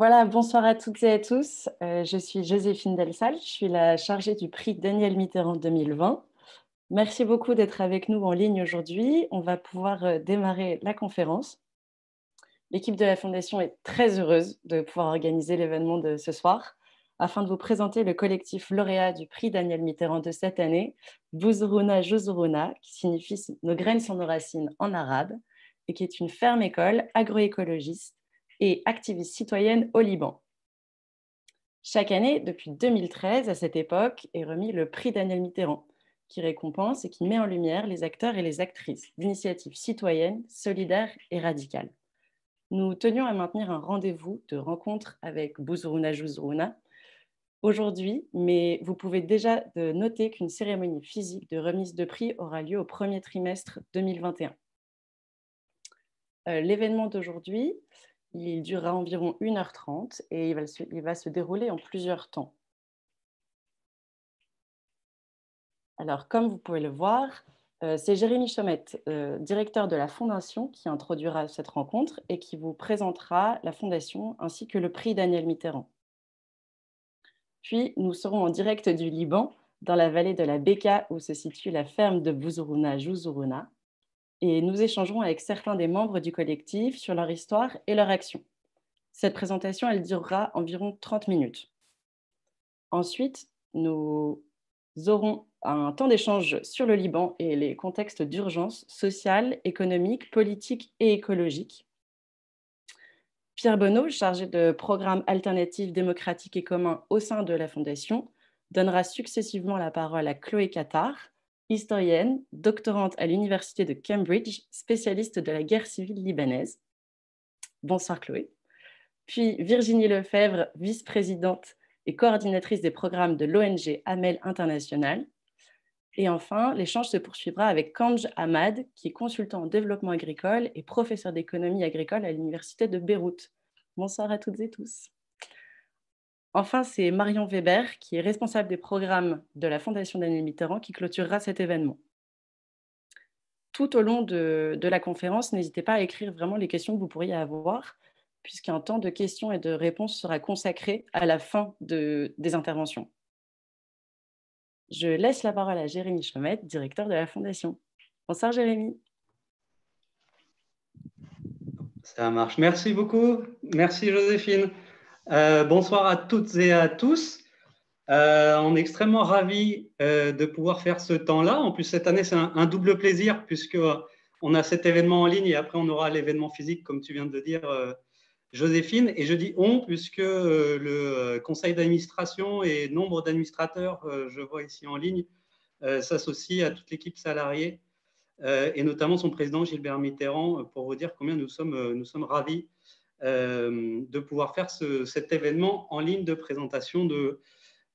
Voilà, bonsoir à toutes et à tous. Je suis Joséphine Delsal, je suis la chargée du prix Daniel Mitterrand 2020. Merci beaucoup d'être avec nous en ligne aujourd'hui. On va pouvoir démarrer la conférence. L'équipe de la Fondation est très heureuse de pouvoir organiser l'événement de ce soir afin de vous présenter le collectif lauréat du prix Daniel Mitterrand de cette année, Bouzurouna Jouzurouna, qui signifie Nos graines sont nos racines en arabe, et qui est une ferme école agroécologiste et activiste citoyenne au Liban. Chaque année, depuis 2013, à cette époque, est remis le prix Daniel Mitterrand, qui récompense et qui met en lumière les acteurs et les actrices d'initiatives citoyennes, solidaires et radicales. Nous tenions à maintenir un rendez-vous de rencontre avec Bouzurouna Jouzurouna aujourd'hui, mais vous pouvez déjà noter qu'une cérémonie physique de remise de prix aura lieu au premier trimestre 2021. L'événement d'aujourd'hui, il durera environ 1h30 et il va se dérouler en plusieurs temps. Alors, comme vous pouvez le voir, c'est Jérémy Chaumette, directeur de la Fondation, qui introduira cette rencontre et qui vous présentera la Fondation ainsi que le prix Daniel Mitterrand. Puis, nous serons en direct du Liban, dans la vallée de la Beka, où se situe la ferme de Bouzurouna Jouzurouna, et nous échangerons avec certains des membres du collectif sur leur histoire et leur action. Cette présentation, elle durera environ 30 minutes. Ensuite, nous aurons un temps d'échange sur le Liban et les contextes d'urgence sociale, économique, politique et écologique. Pierre Bonneau, chargé de programmes alternatifs, démocratiques et communs au sein de la Fondation, donnera successivement la parole à Chloé Qatar, historienne, doctorante à l'Université de Cambridge, spécialiste de la guerre civile libanaise. Bonsoir Chloé. Puis Virginie Lefebvre, vice-présidente et coordinatrice des programmes de l'ONG Amel International. Et enfin, l'échange se poursuivra avec Kanj Ahmad, qui est consultant en développement agricole et professeur d'économie agricole à l'Université de Beyrouth. Bonsoir à toutes et tous. Enfin, c'est Marion Weber, qui est responsable des programmes de la Fondation Daniel Mitterrand, qui clôturera cet événement. Tout au long de la conférence, n'hésitez pas à écrire vraiment les questions que vous pourriez avoir, puisqu'un temps de questions et de réponses sera consacré à la fin des interventions. Je laisse la parole à Jérémy Chaumette, directeur de la Fondation. Bonsoir Jérémy. Ça marche. Merci beaucoup. Merci Joséphine. Bonsoir à toutes et à tous. On est extrêmement ravis de pouvoir faire ce temps-là. En plus, cette année, c'est un double plaisir puisqu'on a cet événement en ligne et après, on aura l'événement physique, comme tu viens de le dire, Joséphine. Et je dis on puisque le conseil d'administration et nombre d'administrateurs, je vois ici en ligne, s'associent à toute l'équipe salariée et notamment son président Gilbert Mitterrand, pour vous dire combien nous sommes ravis de pouvoir faire cet événement en ligne de présentation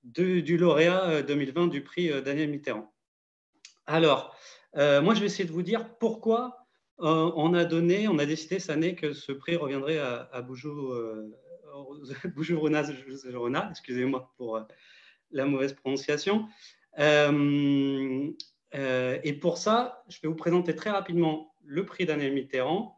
du lauréat 2020 du prix Daniel Mitterrand. Alors, moi, je vais essayer de vous dire pourquoi on a décidé cette année que ce prix reviendrait à Bouzurouna, excusez-moi pour la mauvaise prononciation. Et pour ça, je vais vous présenter très rapidement le prix Daniel Mitterrand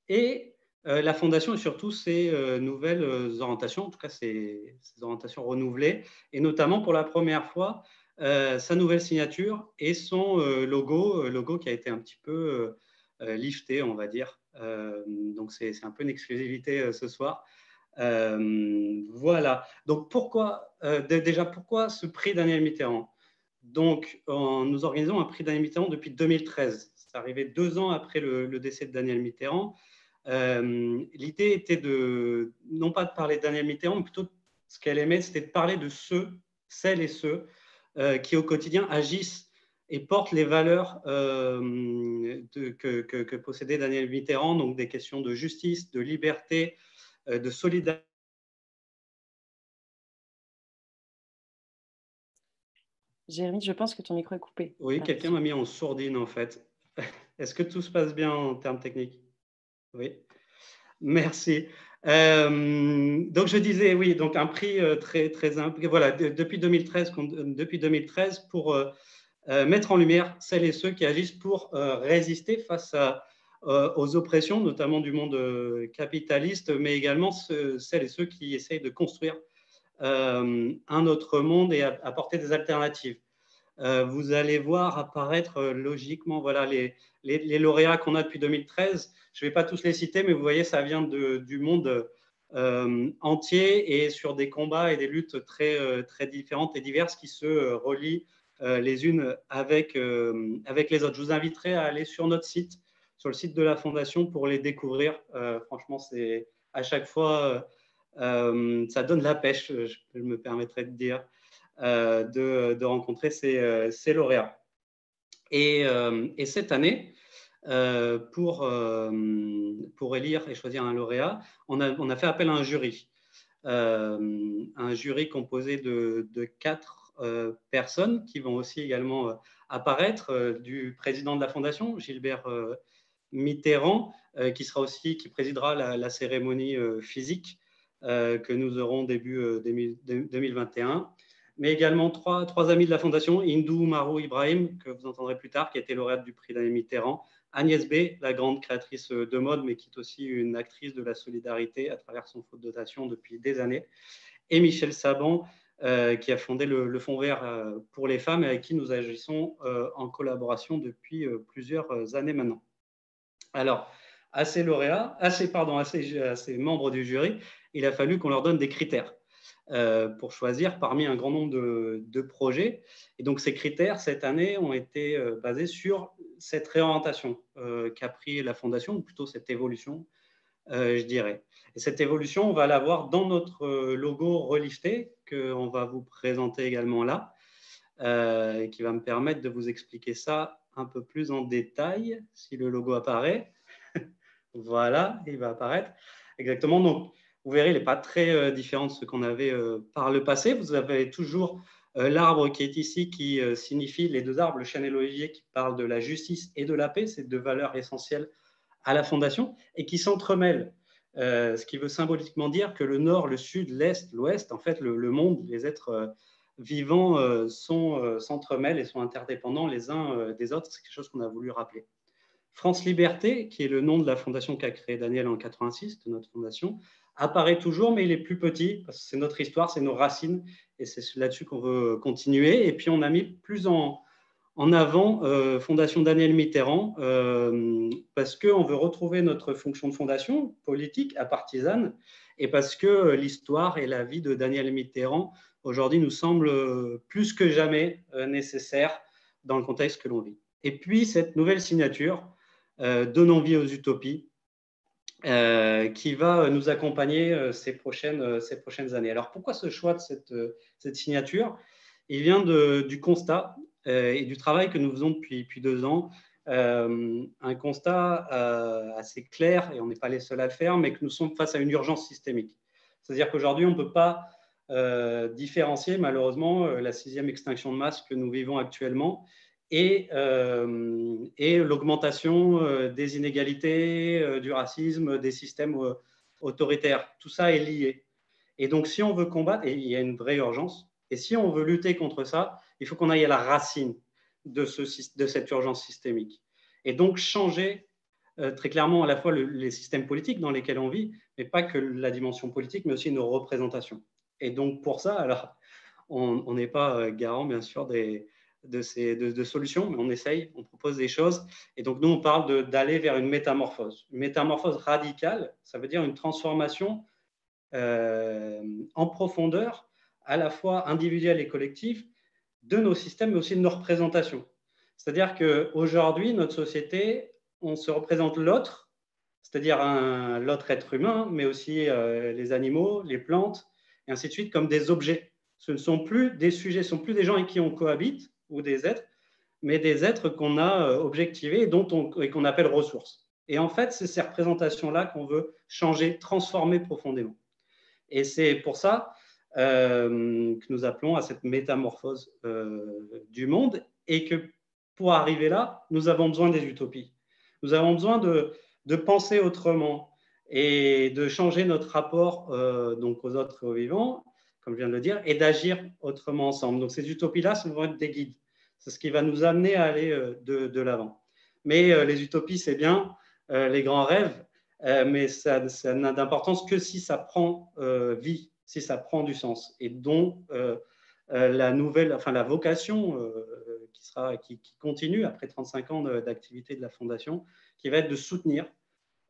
et la Fondation et surtout ses nouvelles orientations, en tout cas ses orientations renouvelées, et notamment pour la première fois, sa nouvelle signature et son logo qui a été un petit peu lifté, on va dire. Donc c'est un peu une exclusivité ce soir. Voilà. Donc déjà pourquoi ce prix Daniel Mitterrand? Donc nous organisons un prix Daniel Mitterrand depuis 2013. C'est arrivé 2 ans après le décès de Daniel Mitterrand. L'idée était non pas de parler de Daniel Mitterrand, mais plutôt ce qu'elle aimait, c'était de parler de celles et ceux qui au quotidien agissent et portent les valeurs que possédait Daniel Mitterrand, donc des questions de justice, de liberté, de solidarité. Jérémy, je pense que ton micro est coupé. Oui, quelqu'un m'a mis en sourdine en fait. Est-ce que tout se passe bien en termes techniques? Oui. Merci. Donc je disais, oui, donc un prix très voilà, depuis 2013 pour mettre en lumière celles et ceux qui agissent pour résister face aux oppressions, notamment du monde capitaliste, mais également celles et ceux qui essayent de construire un autre monde et apporter des alternatives. Vous allez voir apparaître logiquement voilà, les lauréats qu'on a depuis 2013. Je ne vais pas tous les citer, mais vous voyez, ça vient du monde entier et sur des combats et des luttes très différentes et diverses qui se relient les unes avec les autres. Je vous inviterai à aller sur notre site, sur le site de la Fondation pour les découvrir. Franchement, c'est à chaque fois, ça donne la pêche, je me permettrai de dire, de rencontrer ces lauréats. Et cette année, pour élire et choisir un lauréat, on a fait appel à un jury composé de 4 personnes qui vont aussi également apparaître, du président de la Fondation, Gilbert Mitterrand, qui présidera la cérémonie physique que nous aurons début 2021, mais également trois amis de la Fondation, Hindou Marou Ibrahim, que vous entendrez plus tard, qui a été lauréate du prix Daniel Mitterrand, Agnès B, la grande créatrice de mode, mais qui est aussi une actrice de la solidarité à travers son fonds de dotation depuis des années, et Michel Saban, qui a fondé le Fonds vert pour les femmes et avec qui nous agissons en collaboration depuis plusieurs années maintenant. Alors, à ces lauréats, à ces membres du jury, il a fallu qu'on leur donne des critères pour choisir parmi un grand nombre de projets. Et donc, ces critères, cette année, ont été basés sur cette réorientation qu'a pris la Fondation, ou plutôt cette évolution, je dirais. Et cette évolution, on va la voir dans notre logo relifté, qu'on va vous présenter également là, et qui va me permettre de vous expliquer ça un peu plus en détail, si le logo apparaît. Voilà, il va apparaître. Exactement. Donc, vous verrez, il n'est pas très différent de ce qu'on avait par le passé. Vous avez toujours l'arbre qui est ici, qui signifie les 2 arbres, le chêne et l'olivier, qui parlent de la justice et de la paix, ces 2 valeurs essentielles à la Fondation, et qui s'entremêlent. Ce qui veut symboliquement dire que le nord, le sud, l'est, l'ouest, en fait, le monde, les êtres vivants s'entremêlent et sont interdépendants les uns des autres. C'est quelque chose qu'on a voulu rappeler. France Liberté, qui est le nom de la fondation qu'a créé Daniel en 86, de notre fondation, apparaît toujours, mais il est plus petit, parce que c'est notre histoire, c'est nos racines, et c'est là-dessus qu'on veut continuer. Et puis, on a mis plus en avant Fondation Daniel Mitterrand, parce qu'on veut retrouver notre fonction de fondation politique, apartisane, et parce que l'histoire et la vie de Daniel Mitterrand, aujourd'hui, nous semblent plus que jamais nécessaires dans le contexte que l'on vit. Et puis, cette nouvelle signature, Donnons vie aux utopies, qui va nous accompagner ces prochaines années. Alors, pourquoi ce choix de cette signature? Il vient du constat et du travail que nous faisons depuis 2 ans, un constat assez clair, et on n'est pas les seuls à le faire, mais que nous sommes face à une urgence systémique. C'est-à-dire qu'aujourd'hui, on ne peut pas différencier malheureusement la 6e extinction de masse que nous vivons actuellement et l'augmentation des inégalités, du racisme, des systèmes autoritaires. Tout ça est lié. Et donc, si on veut combattre, et il y a une vraie urgence, et si on veut lutter contre ça, il faut qu'on aille à la racine de cette urgence systémique. Et donc, changer très clairement à la fois les systèmes politiques dans lesquels on vit, mais pas que la dimension politique, mais aussi nos représentations. Et donc, pour ça, alors, on n'est pas garant, bien sûr, de solutions, mais on essaye, on propose des choses. Et donc, nous, on parle d'aller vers une métamorphose. Une métamorphose radicale, ça veut dire une transformation en profondeur, à la fois individuelle et collective, de nos systèmes, mais aussi de nos représentations. C'est-à-dire qu'aujourd'hui, notre société, on se représente l'autre, c'est-à-dire l'autre être humain, mais aussi les animaux, les plantes, et ainsi de suite, comme des objets. Ce ne sont plus des sujets, ce ne sont plus des gens avec qui on cohabite, ou des êtres, mais des êtres qu'on a objectivés et qu'on appelle ressources. Et en fait, c'est ces représentations-là qu'on veut changer, transformer profondément. Et c'est pour ça que nous appelons à cette métamorphose du monde, et que pour arriver là, nous avons besoin des utopies. Nous avons besoin de penser autrement et de changer notre rapport donc aux autres et aux vivants, comme je viens de le dire, et d'agir autrement ensemble. Donc ces utopies-là vont être des guides. C'est ce qui va nous amener à aller de l'avant. Mais les utopies, c'est bien, les grands rêves, mais ça n'a d'importance que si ça prend vie, si ça prend du sens. Et dont la vocation qui continue après 35 ans d'activité de la Fondation, qui va être de soutenir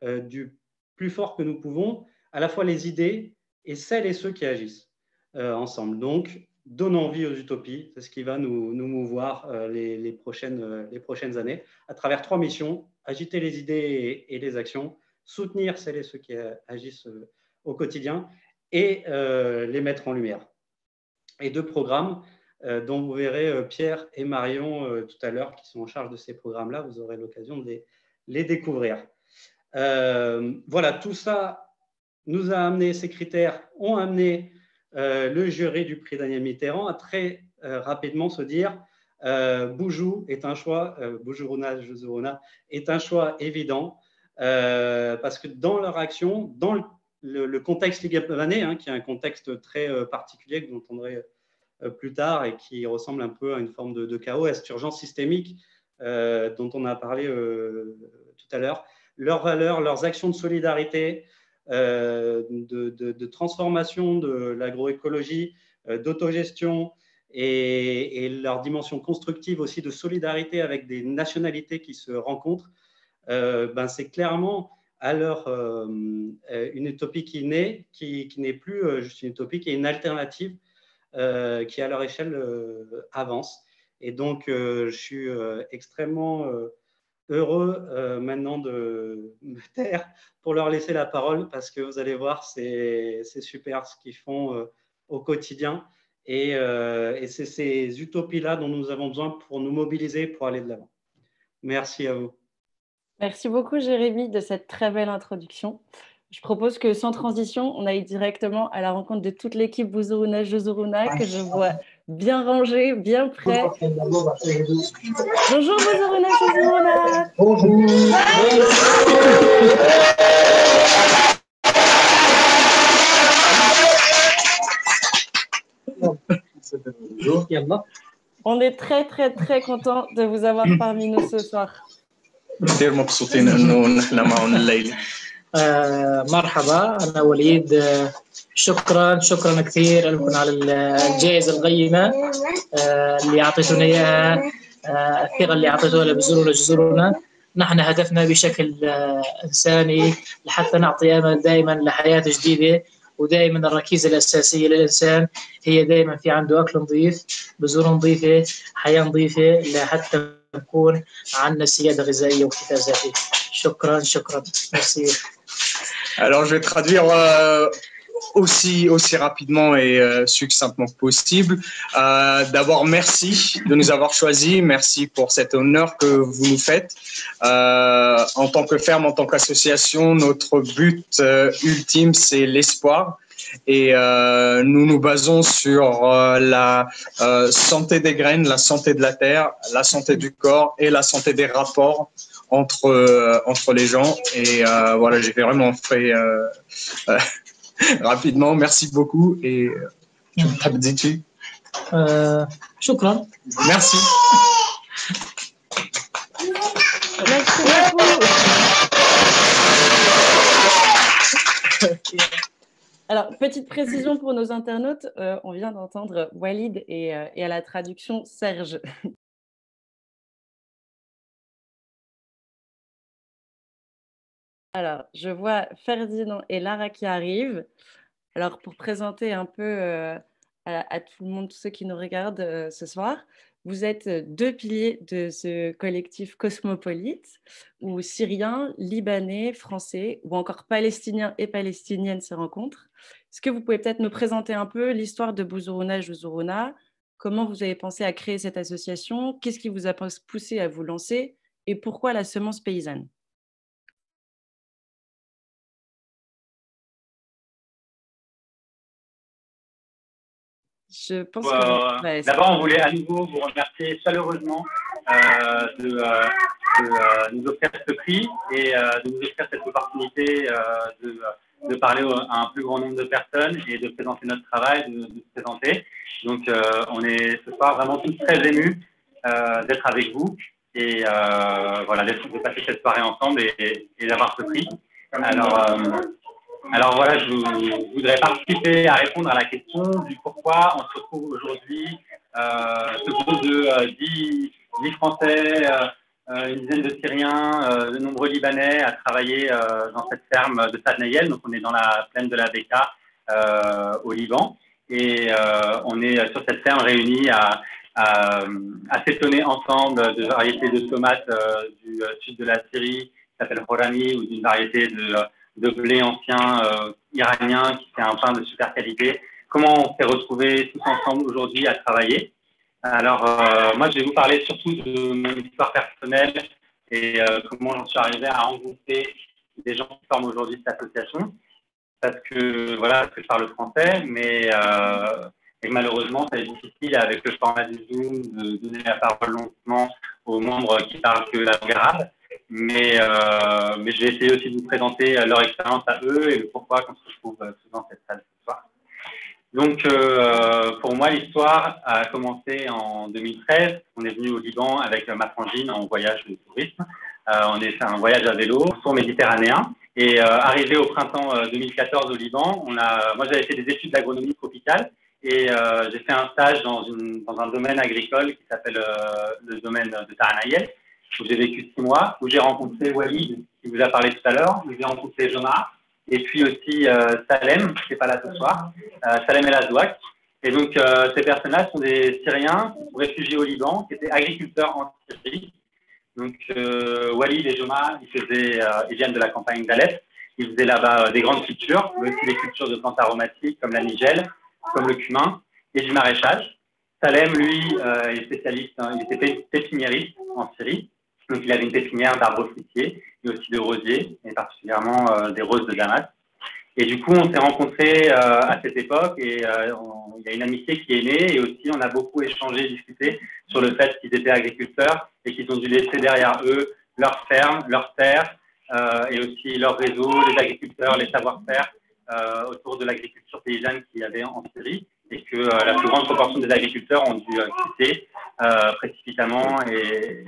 du plus fort que nous pouvons à la fois les idées et celles et ceux qui agissent ensemble. Donc, donnons vie aux utopies, c'est ce qui va nous mouvoir les prochaines années, à travers 3 missions: agiter les idées et les actions, soutenir celles et ceux qui agissent au quotidien, et les mettre en lumière. Et 2 programmes dont vous verrez Pierre et Marion tout à l'heure, qui sont en charge de ces programmes-là. Vous aurez l'occasion de les découvrir. Voilà, tout ça nous a amené, ces critères ont amené le jury du prix Daniel Mitterrand à très rapidement se dire Boujou est un choix, Boujourouna Jezourouna est un choix évident, parce que dans leur action, dans le contexte libanais, qui est un contexte très particulier que vous entendrez plus tard et qui ressemble un peu à une forme de chaos, à cette urgence systémique dont on a parlé tout à l'heure, leurs valeurs, leurs actions de solidarité, de transformation de l'agroécologie, d'autogestion, et leur dimension constructive aussi de solidarité avec des nationalités qui se rencontrent, c'est clairement alors une utopie qui n'est plus juste une utopie, qui est une alternative qui à leur échelle avance. Et donc je suis extrêmement heureux maintenant de me taire pour leur laisser la parole, parce que vous allez voir, c'est super ce qu'ils font au quotidien, et c'est ces utopies-là dont nous avons besoin pour nous mobiliser, pour aller de l'avant. Merci à vous. Merci beaucoup, Jérémy, de cette très belle introduction. Je propose que, sans transition, on aille directement à la rencontre de toute l'équipe Bouzourouna Jezourouna, que je vois bien rangée, bien prêt. Bonjour Bouzourouna Jezourouna. Bonjour. On est très très très content de vous avoir parmi nous ce soir. مرحبا، أنا وليد. شكرا كثير لكم على الجائزة القيمة اللي أعطيتونا إياها، الثقة اللي أعطيتوها لبزورنا جزرنا. نحن هدفنا بشكل إنساني لحتى نعطي أمل دائما لحياة جديدة، ودائما الركيزة الأساسية للإنسان هي دائما في عنده أكل نظيف، بذور نظيفة، حياة نظيفة، لحتى نكون عندنا سيادة غذائية واكتفاء ذاتي. شكرا. Merci. Alors, je vais traduire aussi rapidement et succinctement que possible. D'abord, merci de nous avoir choisis. Merci pour cet honneur que vous nous faites. En tant que ferme, en tant qu'association, notre but ultime, c'est l'espoir. Et nous nous basons sur la santé des graines, la santé de la terre, la santé du corps et la santé des rapports entre les gens. Et voilà, j'ai vraiment fait rapidement. Merci beaucoup. Et شكرا. Merci. Merci beaucoup. Alors, petite précision pour nos internautes, on vient d'entendre Walid et à la traduction Serge. Alors, je vois Ferdinand et Lara qui arrivent. Alors, pour présenter un peu à tout le monde, tous ceux qui nous regardent ce soir, vous êtes 2 piliers de ce collectif cosmopolite où Syriens, Libanais, Français ou encore Palestiniens et Palestiniennes se rencontrent. Est-ce que vous pouvez peut-être nous présenter un peu l'histoire de Bouzourouna Jezourouna? Comment vous avez pensé à créer cette association? Qu'est-ce qui vous a poussé à vous lancer? Et pourquoi la semence paysanne? Je pense que d'abord, on voulait à nouveau vous remercier chaleureusement de nous offrir ce prix et de nous offrir cette opportunité de parler à un plus grand nombre de personnes et de présenter notre travail, de se présenter. Donc, on est ce soir vraiment tous très émus d'être avec vous et voilà, de passer cette soirée ensemble et d'avoir ce prix. Alors voilà, je voudrais participer à répondre à la question du pourquoi on se retrouve aujourd'hui, ce groupe de 10 Français, une dizaine de Syriens, de nombreux Libanais à travailler dans cette ferme de Sadnayel. Donc on est dans la plaine de la Beka au Liban et on est sur cette ferme réunis à s'étonner ensemble de variétés de tomates du sud de la Syrie qui s'appelle Horani ou d'une variété de blé ancien iranien qui fait un pain de super qualité. Comment on s'est retrouvés tous ensemble aujourd'hui à travailler. Alors, moi, je vais vous parler surtout de mon histoire personnelle et comment j'en suis arrivé à rencontrer des gens qui forment aujourd'hui cette association. Parce que, voilà, je parle français, mais et malheureusement, c'est difficile avec le format du Zoom de donner la parole longuement aux membres qui parlent que la langue arabe. Mais je vais essayer aussi de vous présenter leur expérience à eux et le pourquoi qu'on se retrouve dans cette salle ce soir. Donc, pour moi, l'histoire a commencé en 2013. On est venu au Liban avec ma frangine en voyage de tourisme. On a fait un voyage à vélo, tour méditerranéen. Et arrivé au printemps 2014 au Liban, moi j'avais fait des études d'agronomie tropicale et j'ai fait un stage dans un domaine agricole qui s'appelle le domaine de Tahanayel, où j'ai vécu 6 mois, où j'ai rencontré Walid, qui vous a parlé tout à l'heure, où j'ai rencontré Joma, et puis aussi Salem, qui n'est pas là ce soir, Salem El Azouak. Et donc ces personnes-là sont des Syriens réfugiés au Liban, qui étaient agriculteurs en Syrie. Donc, Walid et Joma, ils viennent de la campagne d'Alep. Ils faisaient là-bas des grandes cultures, mais aussi des cultures de plantes aromatiques comme la nigelle, comme le cumin, et du maraîchage. Salem, lui, est spécialiste, il était pépiniériste en Syrie. Donc, il avait une pépinière d'arbres fruitiers et aussi de rosiers, et particulièrement des roses de Damas. Et du coup, on s'est rencontrés à cette époque et il y a une amitié qui est née et aussi on a beaucoup échangé, discuté sur le fait qu'ils étaient agriculteurs et qu'ils ont dû laisser derrière eux leur ferme, leur terre et aussi leur réseau, les agriculteurs, les savoir-faire autour de l'agriculture paysanne qu'il y avait en Syrie et que la plus grande proportion des agriculteurs ont dû quitter précipitamment et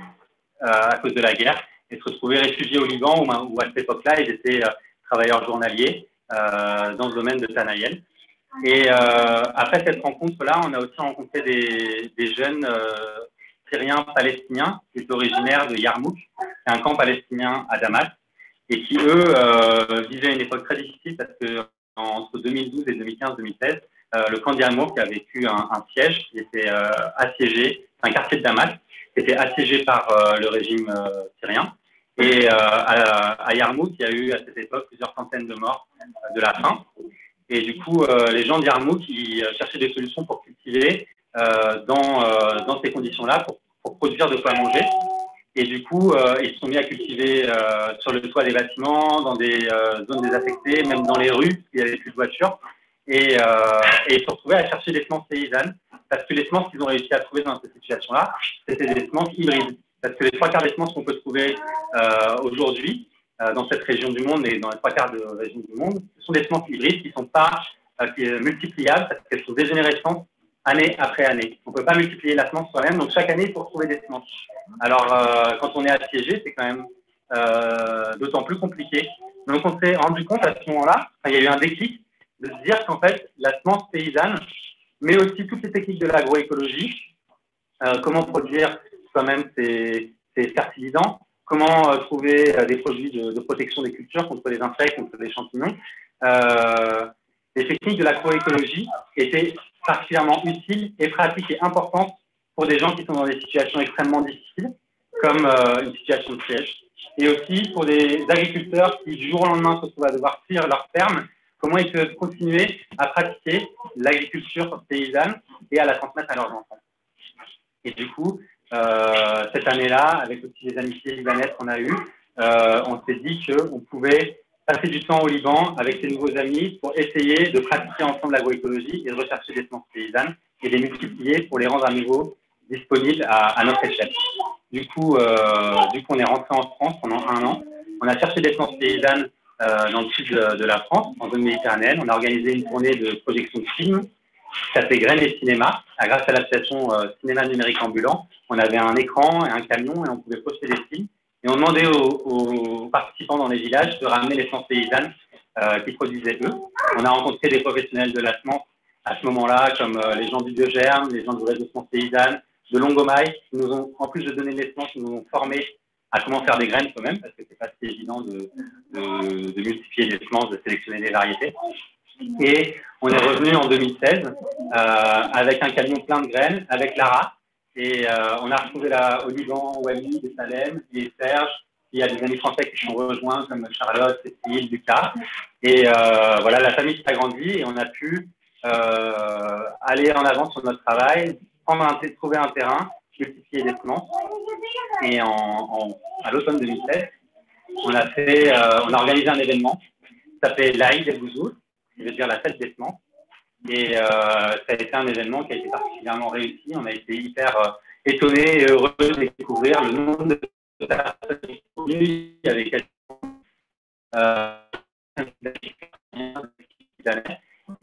à cause de la guerre et se retrouver réfugiés au Liban où à cette époque-là, ils étaient travailleurs journaliers dans le domaine de Tahanayel. Et après cette rencontre-là, on a aussi rencontré des jeunes Syriens palestiniens qui étaient originaires de Yarmouk, c'est un camp palestinien à Damas, et qui, eux, vivaient une époque très difficile parce que entre 2012 et 2015-2016, le camp de Yarmouk a vécu un siège qui était assiégé, un quartier de Damas, qui était assiégé par le régime syrien. Et à Yarmouk, il y a eu à cette époque plusieurs centaines de morts de la faim. Et du coup, les gens de Yarmouk, ils cherchaient des solutions pour cultiver dans ces conditions-là, pour produire de quoi manger. Et du coup, ils se sont mis à cultiver sur le toit des bâtiments, dans des zones désaffectées, même dans les rues, parce qu'il n'y avait plus de voitures. Et ils se sont retrouvés à chercher des semences paysannes, parce que les semences qu'ils ont réussi à trouver dans cette situation-là, c'était des semences hybrides. Parce que les 3 quarts des semences qu'on peut trouver aujourd'hui dans cette région du monde et dans les 3 quarts de région du monde, ce sont des semences hybrides qui ne sont pas multipliables parce qu'elles sont dégénérescentes année après année. On ne peut pas multiplier la semence soi-même, donc chaque année, il faut retrouver des semences. Alors, quand on est assiégé, c'est quand même d'autant plus compliqué. Donc, on s'est rendu compte à ce moment-là, il y a eu un déclic de se dire qu'en fait, la semence paysanne, mais aussi toutes les techniques de l'agroécologie, comment produire soi-même ces fertilisants, comment trouver des produits de protection des cultures contre les insectes, contre les champignons. Les techniques de l'agroécologie étaient particulièrement utiles et pratiques et importantes pour des gens qui sont dans des situations extrêmement difficiles, comme une situation de siège, et aussi pour des agriculteurs qui, du jour au lendemain, se retrouvent à devoir fuir leur ferme, comment ils peuvent continuer à pratiquer l'agriculture paysanne et à la transmettre à leurs enfants. Et du coup, cette année-là, avec aussi les amitiés libanaises qu'on a eues, on s'est dit qu'on pouvait passer du temps au Liban avec ses nouveaux amis pour essayer de pratiquer ensemble l'agroécologie et de rechercher des semences paysannes et les multiplier pour les rendre à nouveau disponibles à notre échelle. Du coup, on est rentré en France pendant 1 an. On a cherché des semences paysannes dans le sud de la France, en zone méditerranéenne. On a organisé une tournée de projection de films qui s'appelait Graines et Cinéma. Grâce à l'association Cinéma Numérique Ambulant, on avait un écran et un camion et on pouvait poster des films. Et on demandait aux participants dans les villages de ramener les semences paysannes qu'ils produisaient eux. On a rencontré des professionnels de la semence à ce moment-là, comme les gens du Biogerme, les gens du réseau de semences paysannes, de Longomaille, qui nous ont, en plus de donner des semences, nous ont formés à comment faire des graines quand-même, parce que c'est pas si évident de multiplier des semences, de sélectionner des variétés. Et on est revenu en 2016 avec un camion plein de graines, avec Lara. Et on a retrouvé là au Liban, Wally, de Salem, et Serge. Il y a des amis français qui sont rejoints, comme Charlotte, Cécile, Lucas. Et voilà, la famille s'est agrandie et on a pu aller en avant sur notre travail, trouver un terrain, multiplier des semences. Et à l'automne 2016, on a organisé un événement qui s'appelait l'Aïd El Bouzoul, qui veut dire la fête des semences. Et ça a été un événement qui a été particulièrement réussi. On a été hyper étonnés et heureux de découvrir le nombre de personnes qui sont venues. Il y avait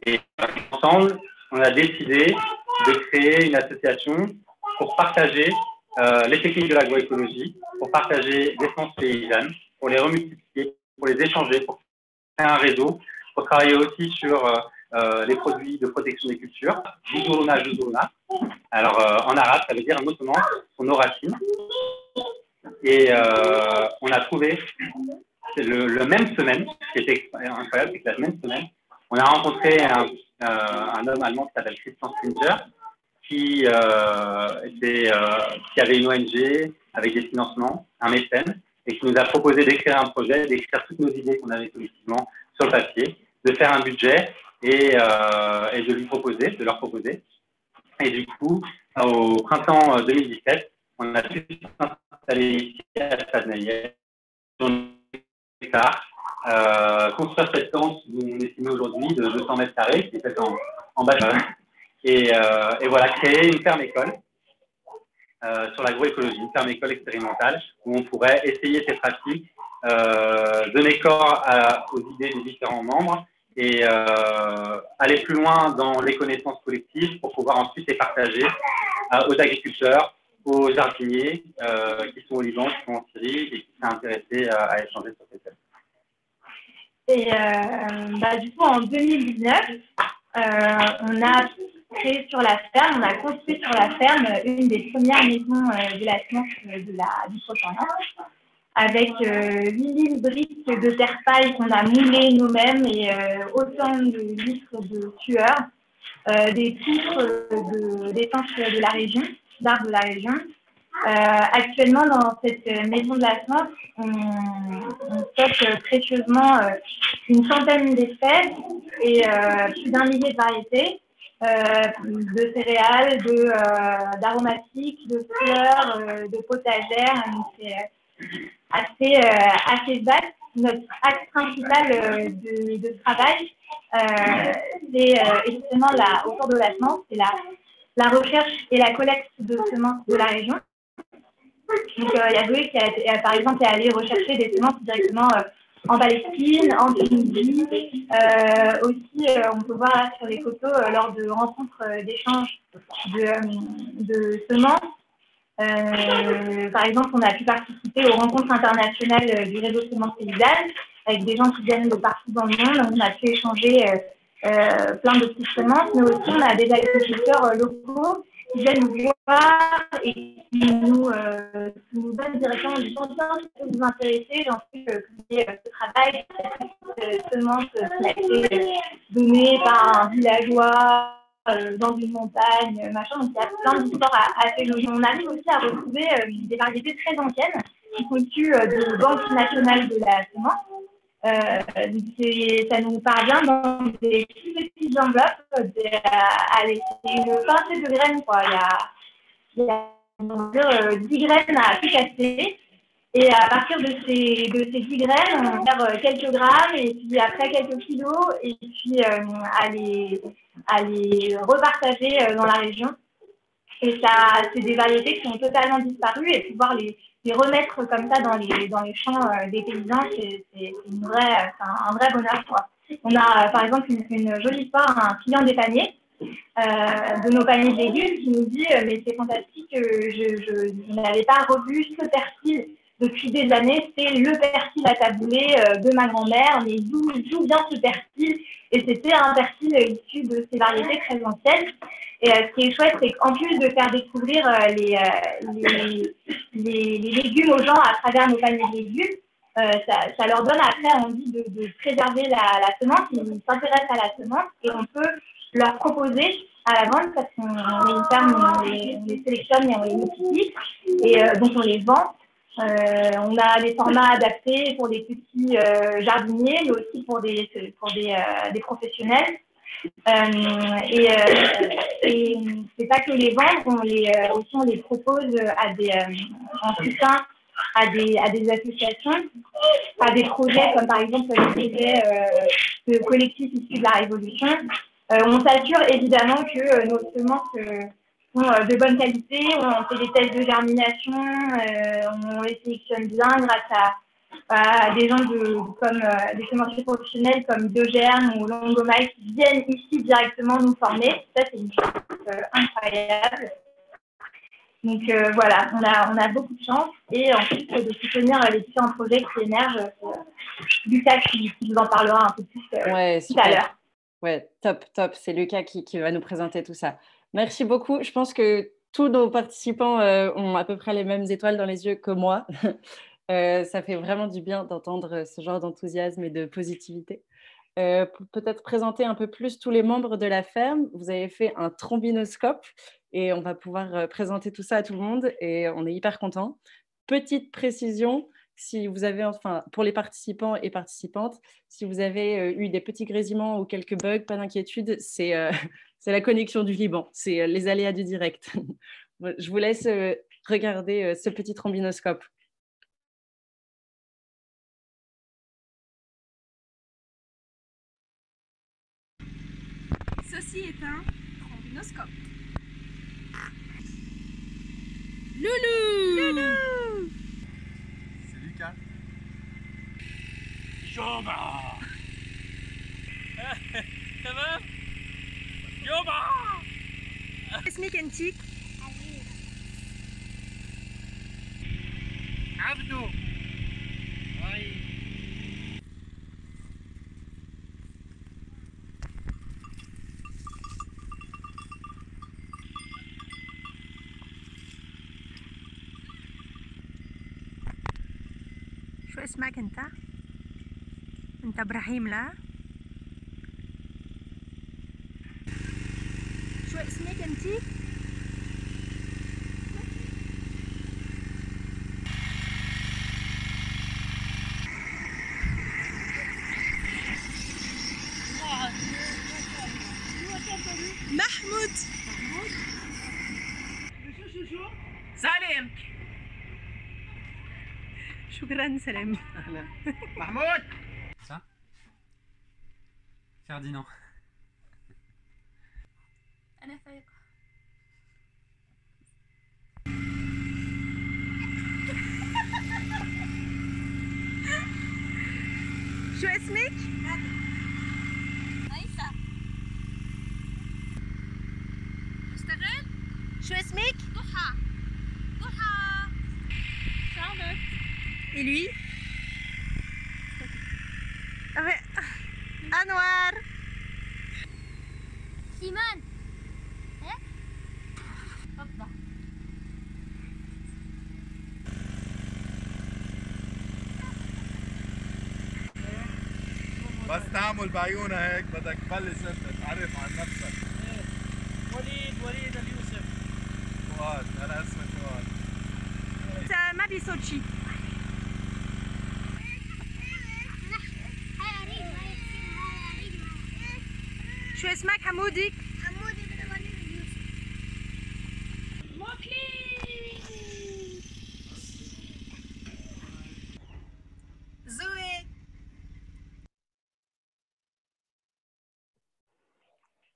et ensemble, on a décidé de créer une association pour partager les techniques de l'agroécologie, pour partager des semences paysannes, pour les remultiplier, pour les échanger, pour créer un réseau, pour travailler aussi sur les produits de protection des cultures, Juzuruna, Juzuruna. Alors, en arabe, ça veut dire un mot semence sur nos racines. Et on a trouvé, le même semaine, ce qui était incroyable, c'est que la même semaine, on a rencontré un homme allemand qui s'appelle Christian Stringer, qui avait une ONG avec des financements, un mécène, et qui nous a proposé d'écrire un projet, d'écrire toutes nos idées qu'on avait collectivement sur le papier, de faire un budget et de leur proposer. Et du coup, au printemps 2017, on a pu s'installer ici à Stade-Naillet, sur une hectare, construire cette tente dont on estimait aujourd'hui de 200 mètres carrés, qui est faite en bâche. Et voilà, créer une ferme-école sur l'agroécologie, une ferme-école expérimentale où on pourrait essayer ces pratiques, donner corps aux idées des différents membres et aller plus loin dans les connaissances collectives pour pouvoir ensuite les partager aux agriculteurs, aux jardiniers qui sont au Liban, qui sont en Syrie et qui sont intéressés à échanger sur ces thèmes. Et du coup, en 2019, on a créé sur la ferme, on a construit sur la ferme une des premières maisons de la science du Proche-Orient, avec 8000 briques de terre-paille qu'on a moulées nous-mêmes et autant de litres de tueurs, des poutres d'essences de la région, d'arbres de la région. Actuellement, dans cette maison de la science, on stocke précieusement une centaine d'espèces et plus d'1 millier de variétés de céréales, d'aromatiques, de fleurs, de potagères. C'est assez vaste. Notre axe principal de travail, c'est effectivement autour de la semence, c'est la recherche et la collecte de semences de la région. Donc, il y a Zoé qui, par exemple, est allé rechercher des semences directement en Palestine, en Tunisie. Aussi, on peut voir là, sur les photos, lors de rencontres d'échanges de semences. Par exemple, on a pu participer aux rencontres internationales du réseau Semences Paysannes avec des gens qui viennent de partout dans le monde. On a pu échanger plein de petites semences, mais aussi on a des agriculteurs locaux qui viennent nous voir et qui nous donnent directement du soutien si ça vous intéresser. J'en suis ce travail, cette semence qui a été donnée par un villageois dans une montagne, machin. Donc il y a plein d'histoires assez logiques. On arrive aussi à retrouver des variétés très anciennes qui sont issues de banques nationales de la semence. Ça nous parvient dans des petites enveloppes, c'est une pincée de graines, quoi. Il y a 10 graines à tout casser. Et à partir de ces 10 graines, on va faire quelques grammes, et puis après quelques kilos, et puis à les repartager dans la région. Et ça, c'est des variétés qui ont totalement disparu, et pouvoir les remettre comme ça dans les champs des paysans, c'est un vrai bonheur, quoi. On a par exemple une jolie histoire, un client des paniers de nos paniers de légumes qui nous dit mais c'est fantastique, je n'avais pas revu ce persil depuis des années, c'est le persil à taboulet de ma grand-mère, mais d'où vient ce persil? Et c'était un persil issu de ces variétés très anciennes. Et ce qui est chouette, c'est qu'en plus de faire découvrir les légumes aux gens à travers nos paniers de légumes, ça leur donne après envie de préserver la semence. Ils s'intéressent à la semence et on peut leur proposer à la vente parce qu'on est une ferme, on les sélectionne et on les multiplie et donc on les vend. On a des formats adaptés pour des petits jardiniers, mais aussi pour des professionnels. Et c'est pas que les vendre, on les propose en soutien à des associations, à des projets comme par exemple le projet de collectif issu de la Révolution. On s'assure évidemment que nos semences sont de bonne qualité, on fait des tests de germination, on les sélectionne bien grâce à des gens comme des semenciers professionnels comme Diogène ou Longomai qui viennent ici directement nous former. Ça, c'est une chose incroyable. Donc voilà, on a beaucoup de chance et ensuite de soutenir les différents projets qui émergent. Lucas qui vous en parlera un peu plus tout à l'heure. Ouais, top. C'est Lucas qui va nous présenter tout ça. Merci beaucoup. Je pense que tous nos participants ont à peu près les mêmes étoiles dans les yeux que moi. Ça fait vraiment du bien d'entendre ce genre d'enthousiasme et de positivité. Pour peut-être présenter un peu plus tous les membres de la ferme, vous avez fait un trombinoscope et on va pouvoir présenter tout ça à tout le monde et on est hyper contents. Petite précision, si vous avez, pour les participants et participantes, si vous avez eu des petits grésillements ou quelques bugs, pas d'inquiétude, c'est la connexion du Liban, c'est les aléas du direct. Je vous laisse regarder ce petit trombinoscope. Ceci est un trombinoscope. Loulou! C'est Lucas. Yoba! Ça va? Yoba! اسمك انتي؟ عبدو. شو اسمك انت؟ انت ابراهيم لا؟ شو اسمك انتي؟ محمود. سالم. شكرا سلام. محمود. Ça? Ferdinand. أنا فايقة. شو اسمك؟ عيسى. اشتغل؟ شو اسمك؟ ضحى. ضحى. شعبك. Et lui? أنور. سيمان. ها؟ تفضل. بس تعمل بعيونها هيك بدك تبلش انت تعرف عن نفسك. وليد اليوسف. فؤاد، انا اسمي فؤاد. ما بيصوتشي. شو اسمك حمودي؟ حمودي بن وليد اليوسف. موكلي. زوي.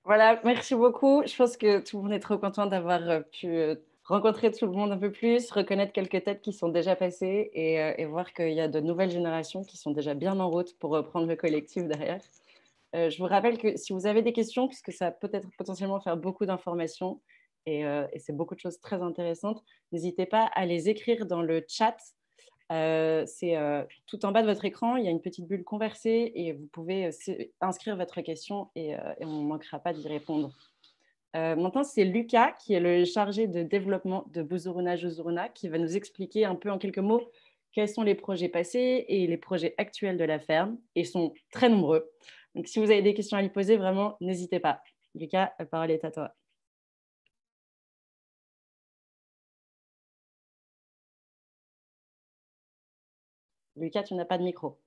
Voilà, merci beaucoup. Je pense que tout le monde est trop content d'avoir pu rencontrer tout le monde un peu plus, reconnaître quelques têtes qui sont déjà passées et voir qu'il y a de nouvelles générations qui sont déjà bien en route pour reprendre le collectif derrière. Je vous rappelle que si vous avez des questions, puisque ça peut être potentiellement faire beaucoup d'informations et c'est beaucoup de choses très intéressantes, n'hésitez pas à les écrire dans le chat. C'est tout en bas de votre écran, il y a une petite bulle conversée et vous pouvez inscrire votre question et on ne manquera pas d'y répondre. Maintenant, c'est Lucas qui est le chargé de développement de Buzuruna Juzuruna qui va nous expliquer un peu en quelques mots quels sont les projets passés et les projets actuels de la ferme. Et ils sont très nombreux. Donc, si vous avez des questions à lui poser, vraiment, n'hésitez pas. Lucas, la parole est à toi. Lucas, tu n'as pas de micro.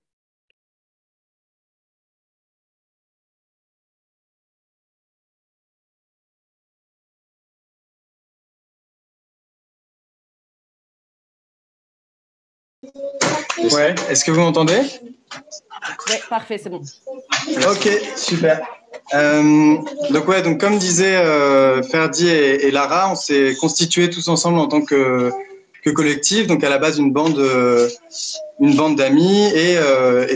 Ouais, est-ce que vous m'entendez? Oui, parfait, c'est bon. Ok, super. Donc comme disaient Ferdi et Lara, on s'est constitués tous ensemble en tant que collectif, donc à la base une bande d'amis et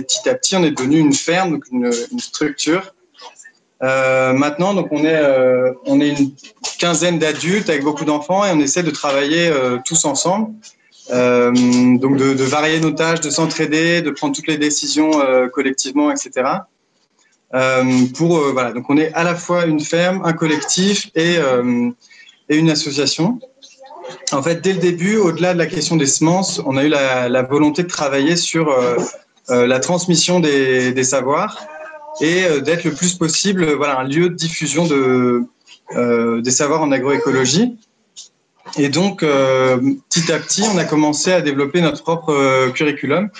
petit à petit on est devenu une ferme, donc une structure. Maintenant, donc on est une quinzaine d'adultes avec beaucoup d'enfants et on essaie de travailler tous ensemble. Donc de varier nos tâches, de s'entraider, de prendre toutes les décisions collectivement, etc. Voilà, donc on est à la fois une ferme, un collectif et une association. En fait, dès le début, au-delà de la question des semences, on a eu la volonté de travailler sur la transmission des savoirs et d'être le plus possible voilà, un lieu de diffusion des savoirs en agroécologie. Et donc, petit à petit, on a commencé à développer notre propre curriculum.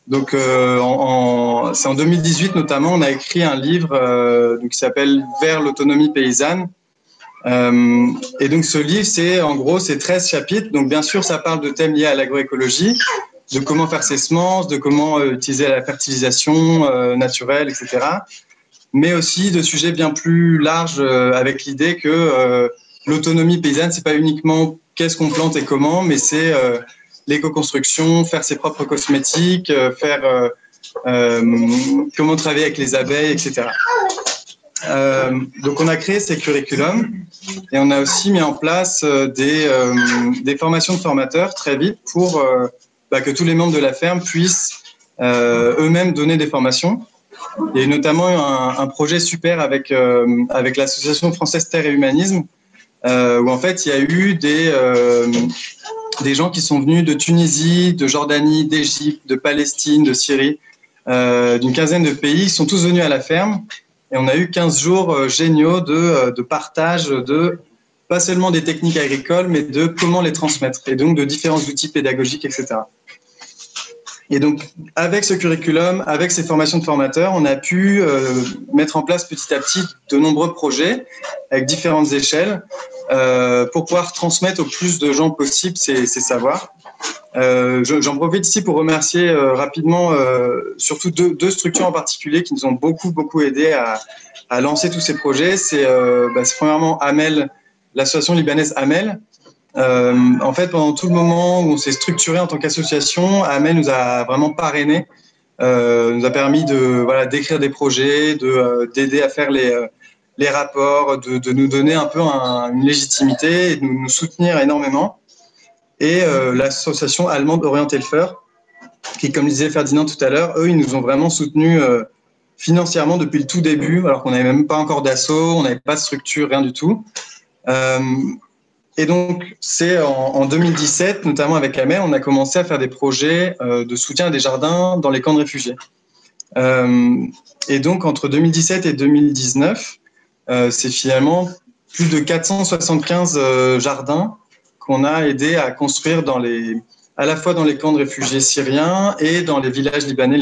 Donc, c'est en 2018 notamment, on a écrit un livre qui s'appelle « Vers l'autonomie paysanne ». Et donc, ce livre, c'est 13 chapitres. Donc, bien sûr, ça parle de thèmes liés à l'agroécologie, de comment faire ses semences, de comment utiliser la fertilisation naturelle, etc. Mais aussi de sujets bien plus larges avec l'idée que l'autonomie paysanne, c'est pas uniquement qu'est-ce qu'on plante et comment, mais c'est l'éco-construction, faire ses propres cosmétiques, comment travailler avec les abeilles, etc. Donc on a créé ces curriculums et on a aussi mis en place des formations de formateurs très vite pour que tous les membres de la ferme puissent eux-mêmes donner des formations. Il y a eu notamment un projet super avec l'association française Terre et Humanisme où en fait il y a eu des gens qui sont venus de Tunisie, de Jordanie, d'Égypte, de Palestine, de Syrie, d'une quinzaine de pays. Ils sont tous venus à la ferme et on a eu 15 jours géniaux de partage pas seulement des techniques agricoles, mais de comment les transmettre et donc de différents outils pédagogiques, etc. Et donc, avec ce curriculum, avec ces formations de formateurs, on a pu mettre en place petit à petit de nombreux projets avec différentes échelles pour pouvoir transmettre au plus de gens possible ces savoirs. J'en profite ici pour remercier rapidement surtout deux structures en particulier qui nous ont beaucoup aidé à lancer tous ces projets. C'est premièrement Amel, l'association libanaise Amel. En fait, pendant tout le moment où on s'est structuré en tant qu'association, Amel nous a vraiment parrainé, nous a permis d'écrire des projets, d'aider à faire les rapports, de nous donner un peu une légitimité et de nous soutenir énormément. Et l'association allemande Orienthilfe, qui, comme disait Ferdinand tout à l'heure, eux, ils nous ont vraiment soutenus financièrement depuis le tout début, alors qu'on n'avait même pas encore d'asso, on n'avait pas de structure, rien du tout. Et donc, c'est en 2017, notamment avec Amel, on a commencé à faire des projets de soutien à des jardins dans les camps de réfugiés. Et donc, entre 2017 et 2019, c'est finalement plus de 475 jardins qu'on a aidé à construire à la fois dans les camps de réfugiés syriens et dans les villages libanais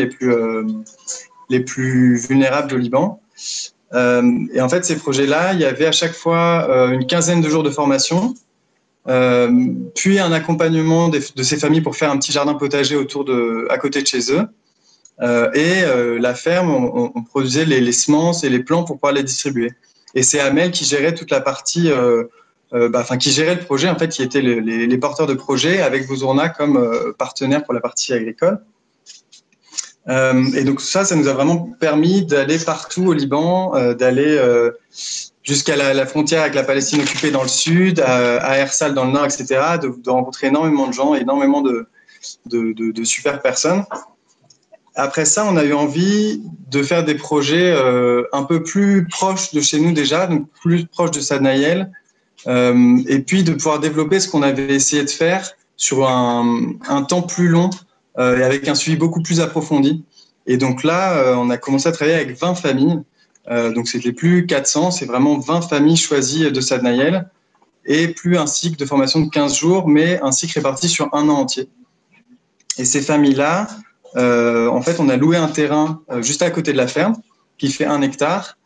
les plus vulnérables au Liban. Et en fait, ces projets-là, il y avait à chaque fois une quinzaine de jours de formation, puis un accompagnement de ces familles pour faire un petit jardin potager à côté de chez eux. Et la ferme, on produisait les semences et les plants pour pouvoir les distribuer. Et c'est Amel qui gérait toute la partie, qui gérait le projet, en fait, qui étaient les porteurs de projet avec Buzuruna comme partenaire pour la partie agricole. Et donc ça nous a vraiment permis d'aller partout au Liban, d'aller jusqu'à la frontière avec la Palestine occupée dans le sud, à Ersal dans le nord, etc., de rencontrer énormément de gens, énormément de super personnes. Après ça, on a eu envie de faire des projets un peu plus proches de chez nous déjà, donc plus proches de Sadnaïel, et puis de pouvoir développer ce qu'on avait essayé de faire sur un temps plus long et avec un suivi beaucoup plus approfondi. Et donc là, on a commencé à travailler avec 20 familles. Donc c'était plus 400, c'est vraiment 20 familles choisies de Sadnaïel, et plus un cycle de formation de 15 jours, mais un cycle réparti sur un an entier. Et ces familles-là, en fait, on a loué un terrain juste à côté de la ferme qui fait 1 hectare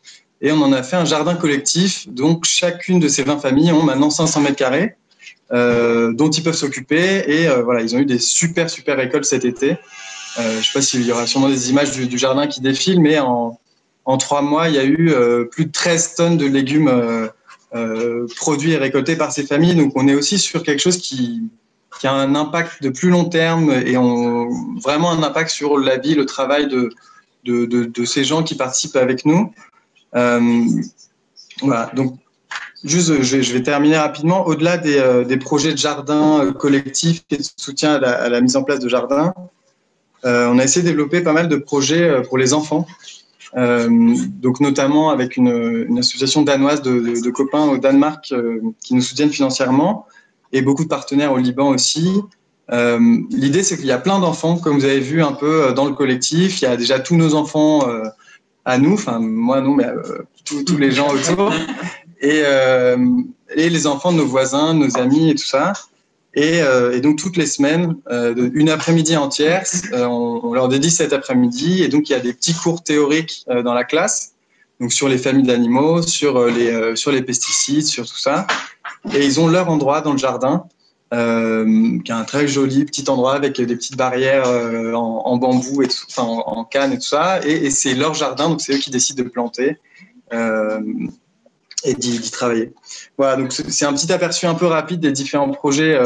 et on en a fait un jardin collectif. Donc, chacune de ces 20 familles ont maintenant 500 mètres carrés dont ils peuvent s'occuper. Et voilà, ils ont eu des super récoltes cet été. Je ne sais pas s'il y aura sûrement des images du jardin qui défilent, mais en 3 mois, il y a eu plus de 13 tonnes de légumes produits et récoltés par ces familles. Donc, on est aussi sur quelque chose qui a un impact de plus long terme et vraiment un impact sur la vie, le travail de ces gens qui participent avec nous. Voilà, donc juste, je vais terminer rapidement. Au-delà des projets de jardin collectifs et de soutien à la mise en place de jardins, on a essayé de développer pas mal de projets pour les enfants. Donc notamment avec une association danoise de copains au Danemark qui nous soutiennent financièrement, et beaucoup de partenaires au Liban aussi. L'idée, c'est qu'il y a plein d'enfants, comme vous avez vu un peu dans le collectif. Il y a déjà tous nos enfants à nous, enfin moi non, mais tous les gens autour, et les enfants de nos voisins, de nos amis et tout ça. Et donc toutes les semaines, une après-midi entière, on leur dédie cet après-midi, et donc il y a des petits cours théoriques dans la classe, donc sur les familles d'animaux, sur les pesticides, sur tout ça. Et ils ont leur endroit dans le jardin, qui est un très joli petit endroit avec des petites barrières en bambou, et tout, enfin, en canne et tout ça. Et c'est leur jardin, donc c'est eux qui décident de planter et d'y travailler. Voilà, donc c'est un petit aperçu un peu rapide des différents projets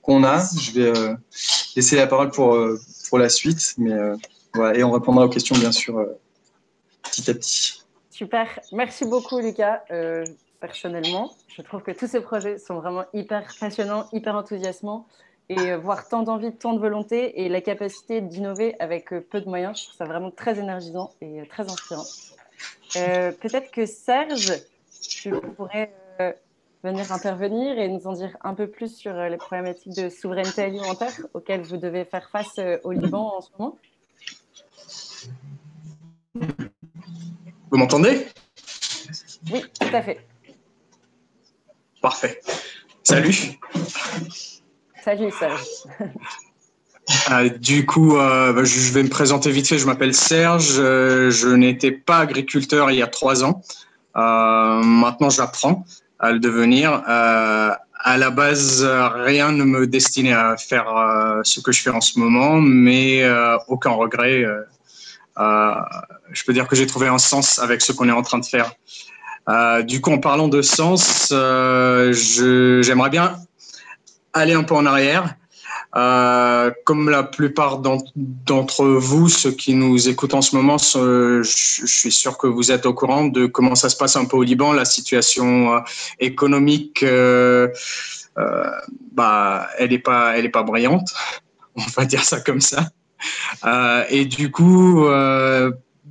qu'on a. Je vais laisser la parole pour la suite, mais voilà, et on répondra aux questions bien sûr petit à petit. Super, merci beaucoup Lucas. Personnellement, je trouve que tous ces projets sont vraiment hyper passionnants, hyper enthousiasmants, et voir tant d'envie, tant de volonté et la capacité d'innover avec peu de moyens, je trouve ça vraiment très énergisant et très inspirant. Peut-être que Serge, tu pourrais venir intervenir et nous en dire un peu plus sur les problématiques de souveraineté alimentaire auxquelles vous devez faire face au Liban en ce moment. Vous m'entendez? Oui, tout à fait. Parfait. Salut. Salut Serge. Du coup, je vais me présenter vite fait. Je m'appelle Serge. Je n'étais pas agriculteur il y a 3 ans. Maintenant, j'apprends à le devenir. À la base, rien ne me destinait à faire ce que je fais en ce moment, mais aucun regret. Je peux dire que j'ai trouvé un sens avec ce qu'on est en train de faire. Du coup, en parlant de sens, j'aimerais bien aller un peu en arrière. Comme la plupart d'entre vous, ceux qui nous écoutent en ce moment, je suis sûr que vous êtes au courant de comment ça se passe un peu au Liban. La situation économique, elle est pas brillante, on va dire ça comme ça. Et du coup,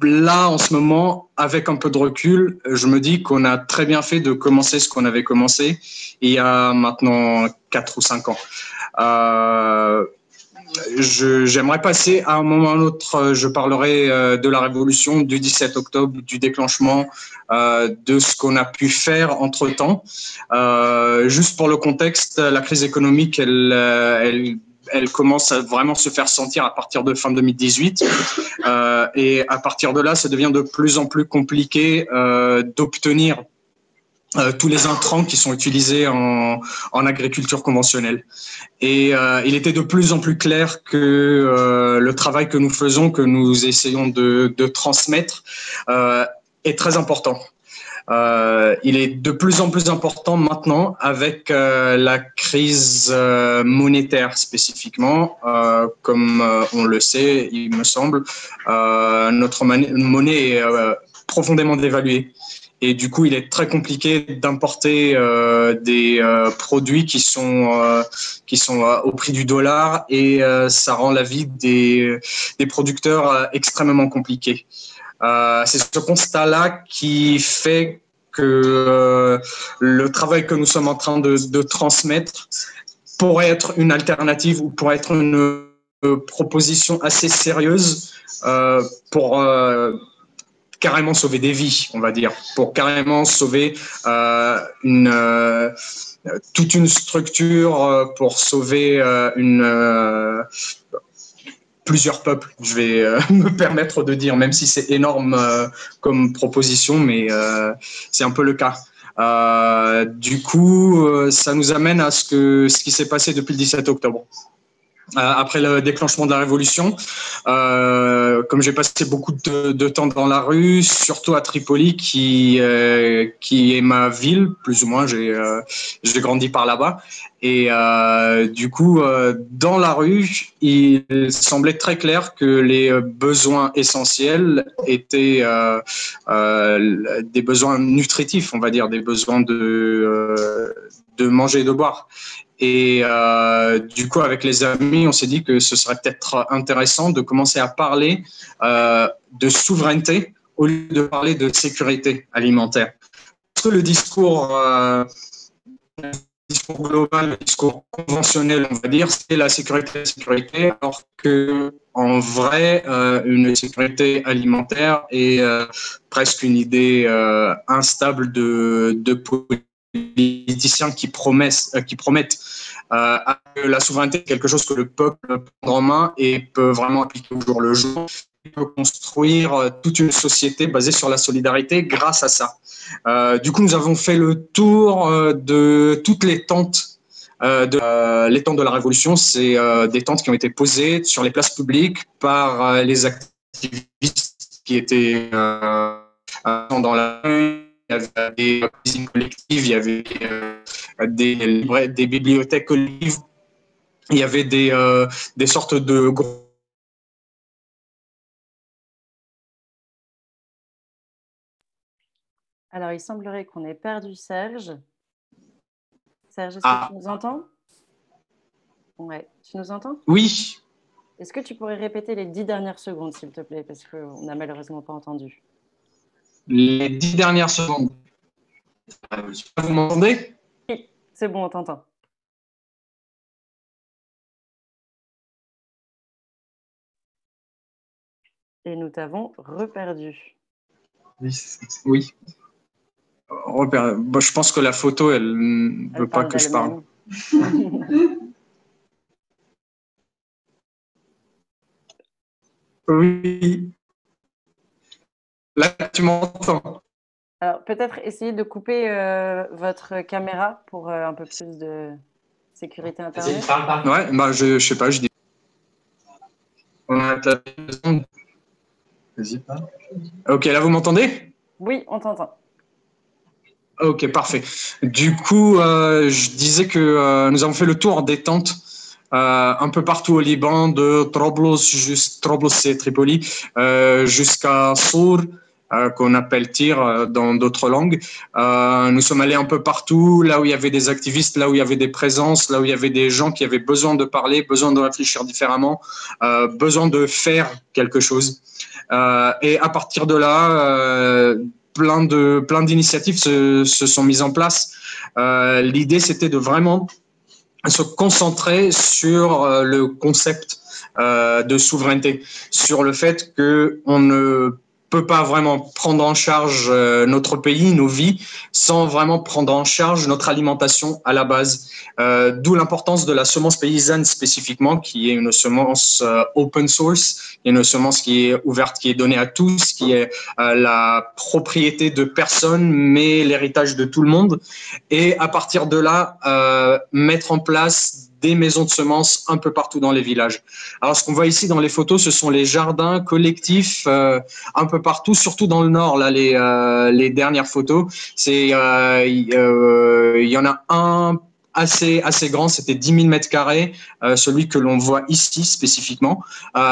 là, en ce moment, avec un peu de recul, je me dis qu'on a très bien fait de commencer ce qu'on avait commencé il y a maintenant 4 ou 5 ans. J'aimerais passer à un moment ou à un autre, je parlerai de la révolution du 17 octobre, du déclenchement, de ce qu'on a pu faire entre-temps. Juste pour le contexte, la crise économique, elle commence à vraiment se faire sentir à partir de fin 2018. Et à partir de là, ça devient de plus en plus compliqué d'obtenir tous les intrants qui sont utilisés en agriculture conventionnelle. Et il était de plus en plus clair que le travail que nous faisons, que nous essayons de transmettre, est très important. Il est de plus en plus important maintenant avec la crise monétaire spécifiquement. Comme on le sait, il me semble, notre monnaie est profondément dévaluée. Et du coup, il est très compliqué d'importer des produits qui sont au prix du dollar et ça rend la vie des producteurs extrêmement compliquée. C'est ce constat-là qui fait que le travail que nous sommes en train de transmettre pourrait être une alternative ou pourrait être une proposition assez sérieuse pour carrément sauver des vies, on va dire, pour carrément sauver toute une structure, pour sauver plusieurs peuples, je vais me permettre de dire, même si c'est énorme comme proposition, mais c'est un peu le cas. Du coup, ça nous amène à ce qui s'est passé depuis le 17 octobre. Après le déclenchement de la révolution, comme j'ai passé beaucoup de temps dans la rue, surtout à Tripoli, qui est ma ville, plus ou moins, j'ai grandi par là-bas. Et du coup, dans la rue, il semblait très clair que les besoins essentiels étaient des besoins nutritifs, on va dire, des besoins de manger et de boire. Et du coup, avec les amis, on s'est dit que ce serait peut-être intéressant de commencer à parler de souveraineté au lieu de parler de sécurité alimentaire. Parce que le discours global, le discours conventionnel, on va dire, c'est la sécurité, alors que en vrai, une sécurité alimentaire est presque une idée instable de politiciens qui promettent la souveraineté est quelque chose que le peuple peut prendre en main et peut vraiment appliquer au jour le jour. Il peut construire toute une société basée sur la solidarité grâce à ça. Du coup, nous avons fait le tour de toutes les tentes. Les tentes de la Révolution, c'est des tentes qui ont été posées sur les places publiques par les activistes qui étaient dans la rue. Il y avait des cuisines collectives, il y avait des bibliothèques collectives, il y avait des sortes de groupes. Alors, il semblerait qu'on ait perdu Serge. Serge, est-ce que tu nous entends? Ouais, tu nous entends? Oui. Est-ce que tu pourrais répéter les 10 dernières secondes, s'il te plaît, parce qu'on n'a malheureusement pas entendu. Les 10 dernières secondes. Vous m'entendez? Oui, c'est bon, on t'entend. Et nous t'avons reperdu. Oui. Bon, je pense que la photo, elle ne veut pas que je parle. Oui. Là, tu m'entends. Alors, peut-être essayer de couper votre caméra pour un peu plus de sécurité Internet. Ouais, bah, je sais pas, je dis. On a la... Vas-y, parle. Ok, là, vous m'entendez? Oui, on t'entend. Ok, parfait. Du coup, je disais que nous avons fait le tour des tentes un peu partout au Liban, de Trablos, c'est Tripoli, jusqu'à Sour, qu'on appelle Tir dans d'autres langues. Nous sommes allés un peu partout, là où il y avait des activistes, là où il y avait des présences, là où il y avait des gens qui avaient besoin de parler, besoin de réfléchir différemment, besoin de faire quelque chose. Et à partir de là, plein d'initiatives se sont mises en place. L'idée, c'était de vraiment se concentrer sur le concept de souveraineté, sur le fait qu'on ne peut pas vraiment prendre en charge notre pays, nos vies, sans vraiment prendre en charge notre alimentation à la base. D'où l'importance de la semence paysanne spécifiquement, qui est une semence open source, une semence qui est ouverte, qui est donnée à tous, qui est la propriété de personne, mais l'héritage de tout le monde. Et à partir de là, mettre en place des maisons de semences un peu partout dans les villages. Alors, ce qu'on voit ici dans les photos, ce sont les jardins collectifs un peu partout, surtout dans le nord. Là, les dernières photos, il y en a un assez grand, c'était 10 000 mètres carrés, celui que l'on voit ici spécifiquement.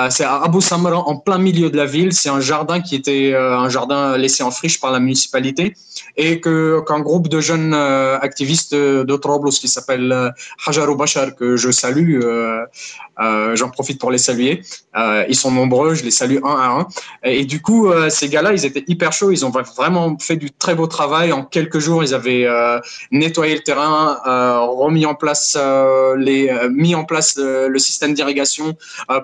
C'est à Abu Samra, en plein milieu de la ville. C'est un jardin qui était un jardin laissé en friche par la municipalité et qu'un groupe de jeunes activistes de Trablos qui s'appelle Hajar Bachar, que je salue, j'en profite pour les saluer. Ils sont nombreux, je les salue un à un. Et du coup, ces gars-là, ils étaient hyper chauds. Ils ont vraiment fait du très beau travail. En quelques jours, ils avaient nettoyé le terrain, mis en place le système d'irrigation,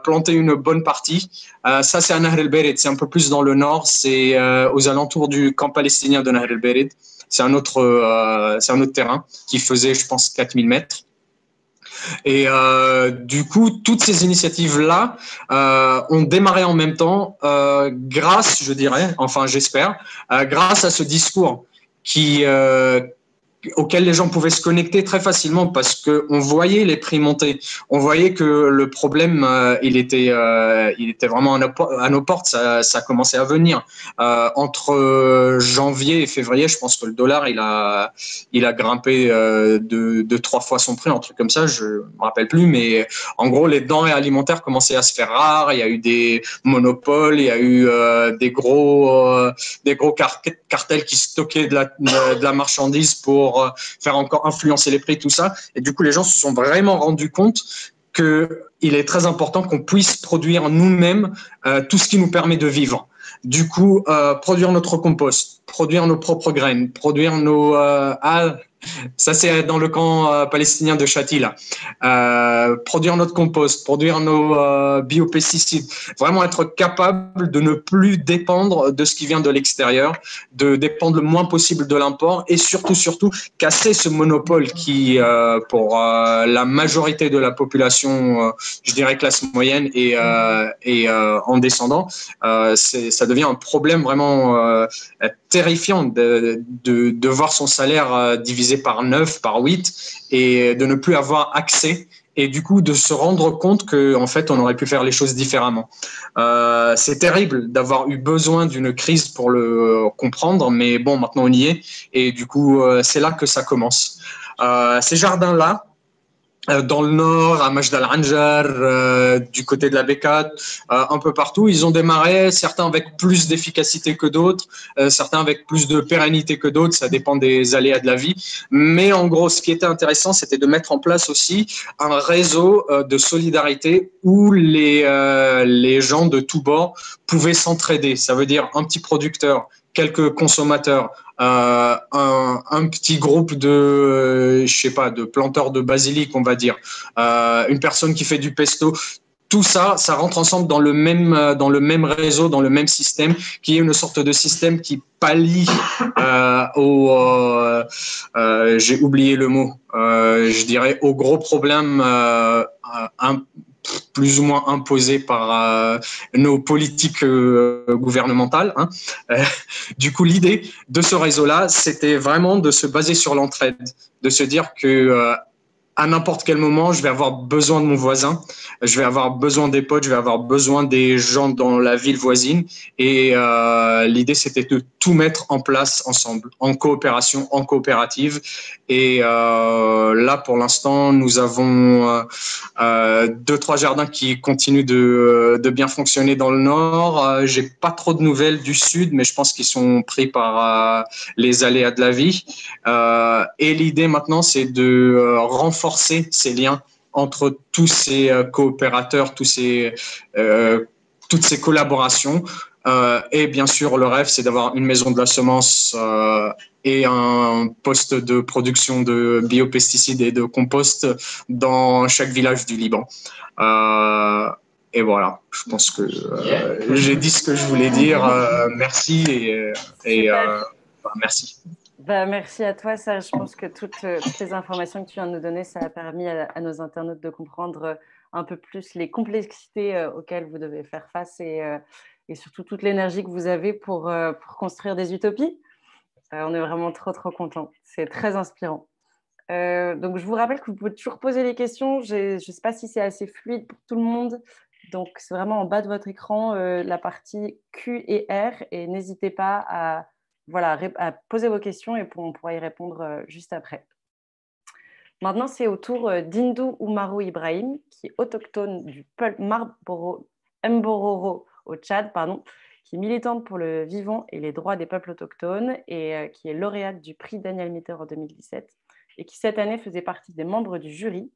planté une bonne partie. Ça, c'est à Nahr el-Berid. C'est un peu plus dans le nord. C'est aux alentours du camp palestinien de Nahr el-Berid. C'est un autre terrain qui faisait, je pense, 4000 mètres. Et du coup, toutes ces initiatives-là ont démarré en même temps grâce, je dirais, enfin j'espère, grâce à ce discours auquel les gens pouvaient se connecter très facilement parce qu'on voyait les prix monter. On voyait que le problème, il était vraiment à nos portes. Ça commençait à venir. Entre janvier et février, je pense que le dollar, il a grimpé de 3 fois son prix, un truc comme ça, je ne me rappelle plus. Mais en gros, les denrées alimentaires commençaient à se faire rares. Il y a eu des monopoles, il y a eu des gros cartels qui stockaient de la marchandise pour faire encore influencer les prix, tout ça. Et du coup, les gens se sont vraiment rendus compte qu'il est très important qu'on puisse produire nous-mêmes tout ce qui nous permet de vivre. Du coup, produire notre compost, produire nos propres graines, produire nos... ça, c'est dans le camp palestinien de Chati, là. Produire notre compost, produire nos biopesticides. Vraiment être capable de ne plus dépendre de ce qui vient de l'extérieur, de dépendre le moins possible de l'import et surtout, casser ce monopole qui, pour la majorité de la population, je dirais classe moyenne et en descendant, ça devient un problème vraiment terrifiant de voir son salaire divisé par 9, par 8 et de ne plus avoir accès et du coup de se rendre compte qu'en fait on aurait pu faire les choses différemment. C'est terrible d'avoir eu besoin d'une crise pour le comprendre, mais bon, maintenant on y est et du coup c'est là que ça commence. Ces jardins-là, dans le nord, à Majd al-Anjar, du côté de la Bekat, un peu partout. Ils ont démarré, certains avec plus d'efficacité que d'autres, certains avec plus de pérennité que d'autres, ça dépend des aléas de la vie. Mais en gros, ce qui était intéressant, c'était de mettre en place aussi un réseau de solidarité où les gens de tous bords pouvaient s'entraider. Ça veut dire un petit producteur, quelques consommateurs, un petit groupe de, je sais pas, de planteurs de basilic, on va dire, une personne qui fait du pesto. Tout ça, ça rentre ensemble dans le même réseau, dans le même système, qui est une sorte de système qui pallie j'ai oublié le mot, je dirais aux gros problèmes plus ou moins imposés par nos politiques gouvernementales. Hein. Du coup, l'idée de ce réseau-là, c'était vraiment de se baser sur l'entraide, de se dire que à n'importe quel moment, je vais avoir besoin de mon voisin, je vais avoir besoin des potes, je vais avoir besoin des gens dans la ville voisine. Et l'idée, c'était de tout mettre en place ensemble, en coopération, en coopérative. Et là, pour l'instant, nous avons 2-3 jardins qui continuent de bien fonctionner dans le nord. J'ai pas trop de nouvelles du sud, mais je pense qu'ils sont pris par les aléas de la vie. Et l'idée maintenant, c'est de renforcer ces liens entre tous ces coopérateurs, toutes ces collaborations. Et bien sûr, le rêve, c'est d'avoir une maison de la semence et un poste de production de biopesticides et de compost dans chaque village du Liban. Et voilà, je pense que j'ai dit ce que je voulais dire. Merci et merci. Merci à toi, Serge. Je pense que toutes les informations que tu viens de nous donner, ça a permis à nos internautes de comprendre un peu plus les complexités auxquelles vous devez faire face et surtout toute l'énergie que vous avez pour construire des utopies. On est vraiment trop contents. C'est très inspirant. Donc, je vous rappelle que vous pouvez toujours poser les questions. Je ne sais pas si c'est assez fluide pour tout le monde. Donc, c'est vraiment en bas de votre écran, la partie Q et R. Et n'hésitez pas à, voilà, à poser vos questions et on pourra y répondre juste après. Maintenant, c'est au tour d'Indou Oumarou Ibrahim, qui est autochtone du peuple Mbororo au Tchad, qui est militante pour le vivant et les droits des peuples autochtones et qui est lauréate du prix Daniel Mitter en 2017 et qui cette année faisait partie des membres du jury,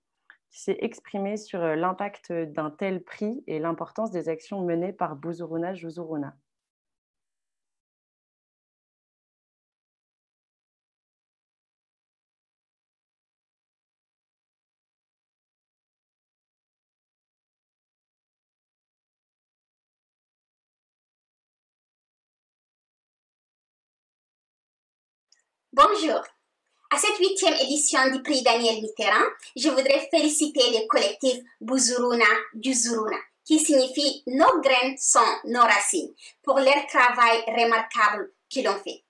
qui s'est exprimée sur l'impact d'un tel prix et l'importance des actions menées par Buzuruna Juzuruna. Bonjour. À cette 8e édition du prix Daniel Mitterrand, je voudrais féliciter le collectif Buzuruna Juzuruna, qui signifie « Nos graines sont nos racines », pour leur travail remarquable qu'ils ont fait.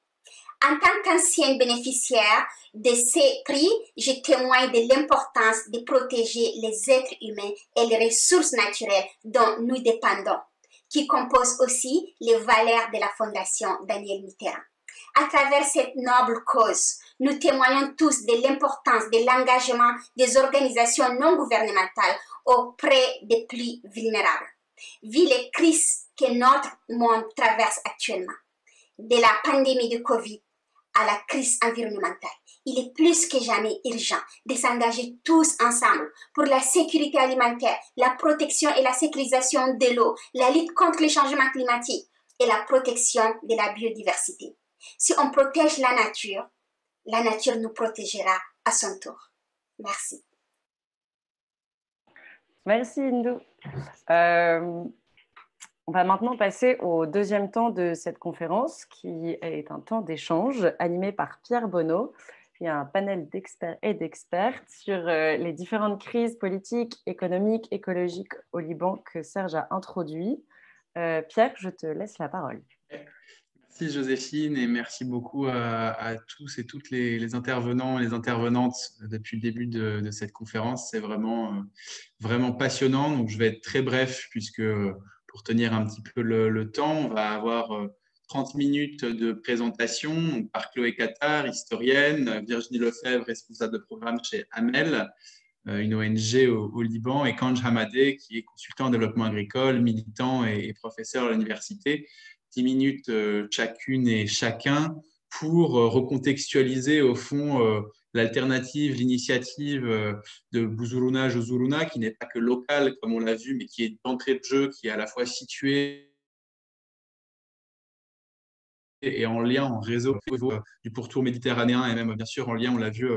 En tant qu'ancienne bénéficiaire de ces prix, je témoigne de l'importance de protéger les êtres humains et les ressources naturelles dont nous dépendons, qui composent aussi les valeurs de la Fondation Daniel Mitterrand. À travers cette noble cause, nous témoignons tous de l'importance de l'engagement des organisations non gouvernementales auprès des plus vulnérables. Vu les crises que notre monde traverse actuellement, de la pandémie de Covid à la crise environnementale, il est plus que jamais urgent de s'engager tous ensemble pour la sécurité alimentaire, la protection et la sécurisation de l'eau, la lutte contre les changements climatiques et la protection de la biodiversité. Si on protège la nature nous protégera à son tour. Merci. Merci Indou. On va maintenant passer au deuxième temps de cette conférence qui est un temps d'échange animé par Pierre Bonneau. Il y a un panel d'experts et d'expertes sur les différentes crises politiques, économiques, écologiques au Liban que Serge a introduit. Pierre, je te laisse la parole. Merci Joséphine et merci beaucoup à tous et toutes les intervenants et les intervenantes depuis le début de cette conférence. C'est vraiment passionnant. Donc, je vais être très bref puisque pour tenir un petit peu le temps, on va avoir 30 minutes de présentation par Chloé Qatar, historienne, Virginie Lefebvre, responsable de programme chez Amel, une ONG au Liban, et Kanj Hamadeh, qui est consultant en développement agricole, militant et professeur à l'université. 10 minutes chacune et chacun pour recontextualiser au fond l'alternative, l'initiative de Buzuruna Juzuruna, qui n'est pas que locale comme on l'a vu, mais qui est d'entrée de jeu, qui est à la fois située et en lien, en réseau du pourtour méditerranéen et même bien sûr en lien, on l'a vu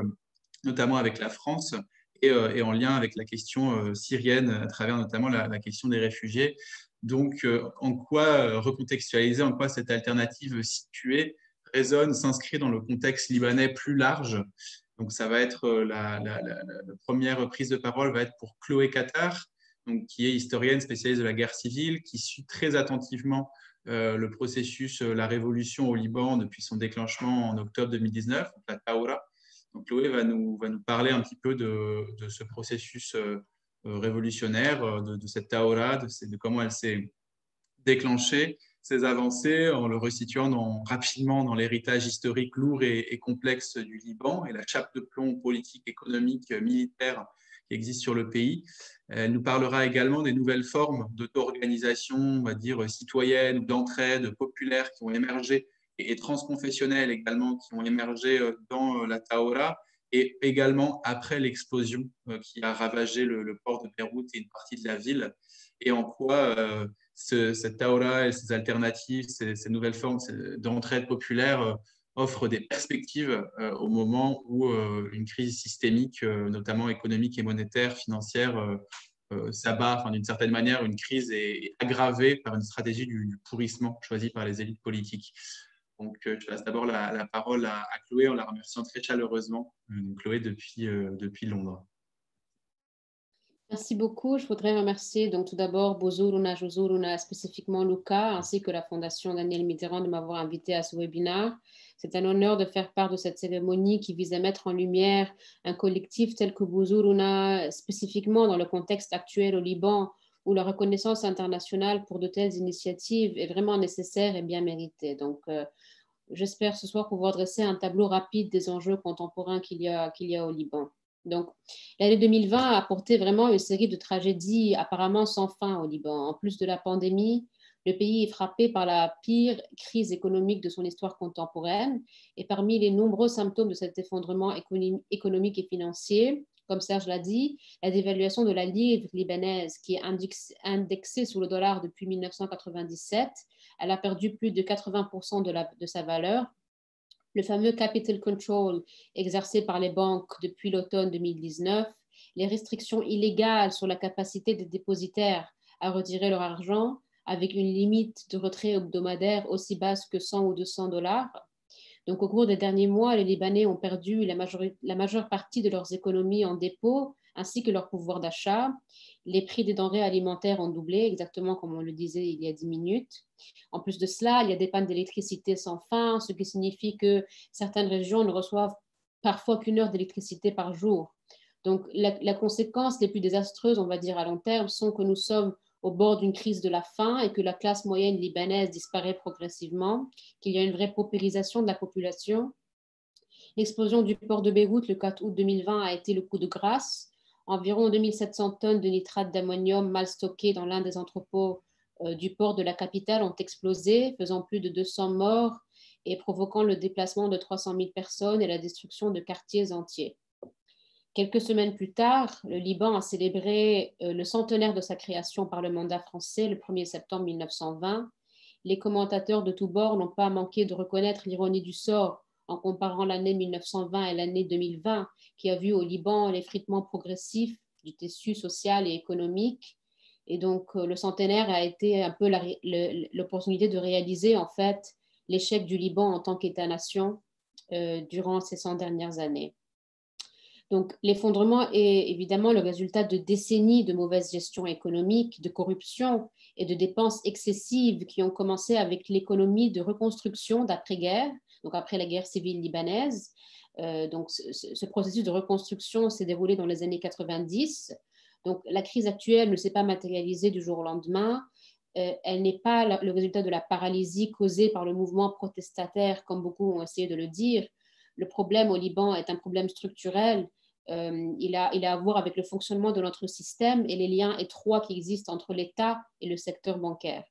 notamment avec la France et en lien avec la question syrienne à travers notamment la question des réfugiés. Donc, en quoi recontextualiser, en quoi cette alternative située résonne, s'inscrit dans le contexte libanais plus large. Donc, ça va être la première prise de parole va être pour Chloé Qatar, donc, qui est historienne spécialiste de la guerre civile, qui suit très attentivement le processus, la révolution au Liban depuis son déclenchement en octobre 2019, la Taoura. Donc, Chloé va nous parler un petit peu de ce processus révolutionnaire, de cette Taoura, de comment elle s'est déclenchée, ses avancées, en le resituant rapidement dans l'héritage historique lourd et complexe du Liban et la chape de plomb politique, économique, militaire qui existe sur le pays. Elle nous parlera également des nouvelles formes d'auto-organisation, on va dire citoyenne, d'entraide populaire qui ont émergé et transconfessionnelles également qui ont émergé dans la Taoura, et également après l'explosion qui a ravagé le port de Beyrouth et une partie de la ville, et en quoi cette Taoura et ces alternatives, ces nouvelles formes d'entraide populaire offrent des perspectives au moment où une crise systémique, notamment économique et monétaire, financière, s'abat, d'une certaine manière, une crise est aggravée par une stratégie du pourrissement choisie par les élites politiques. Donc, je passe d'abord la parole à Chloé en la remerciant très chaleureusement. Donc, Chloé, depuis Londres. Merci beaucoup. Je voudrais remercier donc tout d'abord Buzuruna, Juzuruna, spécifiquement Luca, ainsi que la Fondation Daniel Mitterrand de m'avoir invité à ce webinaire. C'est un honneur de faire part de cette cérémonie qui vise à mettre en lumière un collectif tel que Buzuruna, spécifiquement dans le contexte actuel au Liban, où la reconnaissance internationale pour de telles initiatives est vraiment nécessaire et bien méritée. Donc, j'espère ce soir pouvoir dresser un tableau rapide des enjeux contemporains qu'il y a au Liban. Donc, l'année 2020 a apporté vraiment une série de tragédies apparemment sans fin au Liban. En plus de la pandémie, le pays est frappé par la pire crise économique de son histoire contemporaine. Et parmi les nombreux symptômes de cet effondrement économique et financier, comme Serge l'a dit, la dévaluation de la livre libanaise qui est indexée sur le dollar depuis 1997, elle a perdu plus de 80% de sa valeur. Le fameux capital control exercé par les banques depuis l'automne 2019, les restrictions illégales sur la capacité des dépositaires à retirer leur argent avec une limite de retrait hebdomadaire aussi basse que 100 ou 200 $. Donc, au cours des derniers mois, les Libanais ont perdu la majeure partie de leurs économies en dépôt, ainsi que leur pouvoir d'achat. Les prix des denrées alimentaires ont doublé, exactement comme on le disait il y a 10 minutes. En plus de cela, il y a des pannes d'électricité sans fin, ce qui signifie que certaines régions ne reçoivent parfois qu'1 heure d'électricité par jour. Donc, la conséquence les plus désastreuses, on va dire à long terme, sont que nous sommes au bord d'une crise de la faim et que la classe moyenne libanaise disparaît progressivement, qu'il y a une vraie paupérisation de la population. L'explosion du port de Beyrouth le 4 août 2020 a été le coup de grâce. Environ 2700 tonnes de nitrate d'ammonium mal stockées dans l'un des entrepôts du port de la capitale ont explosé, faisant plus de 200 morts et provoquant le déplacement de 300 000 personnes et la destruction de quartiers entiers. Quelques semaines plus tard, le Liban a célébré le centenaire de sa création par le mandat français le 1er septembre 1920. Les commentateurs de tous bords n'ont pas manqué de reconnaître l'ironie du sort en comparant l'année 1920 et l'année 2020, qui a vu au Liban l'effritement progressif du tissu social et économique. Et donc, le centenaire a été un peu l'opportunité de réaliser en fait l'échec du Liban en tant qu'État-nation durant ces 100 dernières années. Donc, l'effondrement est évidemment le résultat de décennies de mauvaise gestion économique, de corruption et de dépenses excessives qui ont commencé avec l'économie de reconstruction d'après-guerre, donc après la guerre civile libanaise. Donc, ce processus de reconstruction s'est déroulé dans les années 90. Donc, la crise actuelle ne s'est pas matérialisée du jour au lendemain. Elle n'est pas le résultat de la paralysie causée par le mouvement protestataire, comme beaucoup ont essayé de le dire. Le problème au Liban est un problème structurel. Il a à voir avec le fonctionnement de notre système et les liens étroits qui existent entre l'État et le secteur bancaire.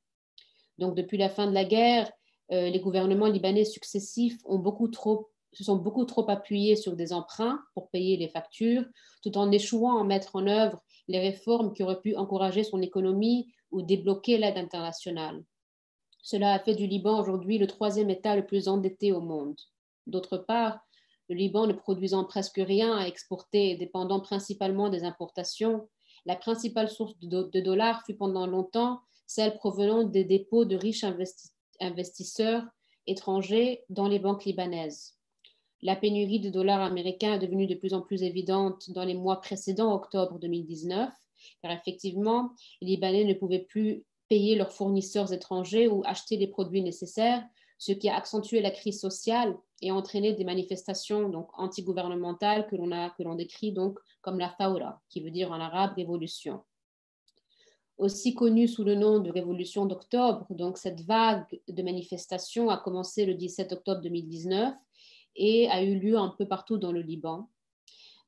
Donc, depuis la fin de la guerre, les gouvernements libanais successifs se sont beaucoup trop appuyés sur des emprunts pour payer les factures, tout en échouant à mettre en œuvre les réformes qui auraient pu encourager son économie ou débloquer l'aide internationale. Cela a fait du Liban aujourd'hui le 3e État le plus endetté au monde. D'autre part, le Liban ne produisant presque rien à exporter et dépendant principalement des importations, la principale source de dollars fut pendant longtemps celle provenant des dépôts de riches investisseurs étrangers dans les banques libanaises. La pénurie de dollars américains est devenue de plus en plus évidente dans les mois précédents octobre 2019, car effectivement, les Libanais ne pouvaient plus payer leurs fournisseurs étrangers ou acheter les produits nécessaires, ce qui a accentué la crise sociale et entraîné des manifestations donc antigouvernementales que l'on décrit donc comme la Fawra, qui veut dire en arabe révolution. Aussi connue sous le nom de révolution d'octobre, donc cette vague de manifestations a commencé le 17 octobre 2019 et a eu lieu un peu partout dans le Liban.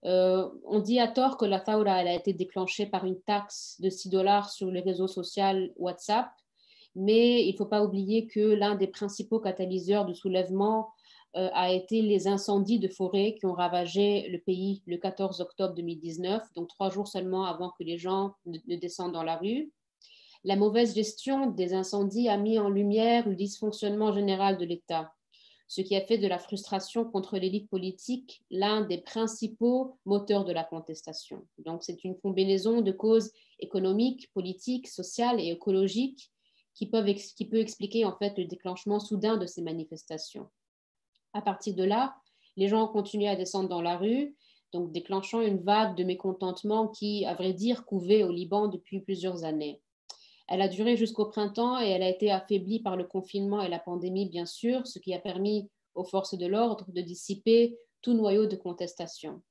On dit à tort que la Fawra a été déclenchée par une taxe de 6 $ sur les réseaux sociaux WhatsApp, mais il ne faut pas oublier que l'un des principaux catalyseurs du soulèvement a été les incendies de forêt qui ont ravagé le pays le 14 octobre 2019, donc 3 jours seulement avant que les gens ne descendent dans la rue. La mauvaise gestion des incendies a mis en lumière le dysfonctionnement général de l'État, ce qui a fait de la frustration contre l'élite politique l'un des principaux moteurs de la contestation. Donc c'est une combinaison de causes économiques, politiques, sociales et écologiques qui peut expliquer en fait le déclenchement soudain de ces manifestations. À partir de là, les gens ont continué à descendre dans la rue, donc déclenchant une vague de mécontentement qui, à vrai dire, couvait au Liban depuis plusieurs années. Elle a duré jusqu'au printemps et elle a été affaiblie par le confinement et la pandémie, bien sûr, ce qui a permis aux forces de l'ordre de dissiper tout noyau de contestation.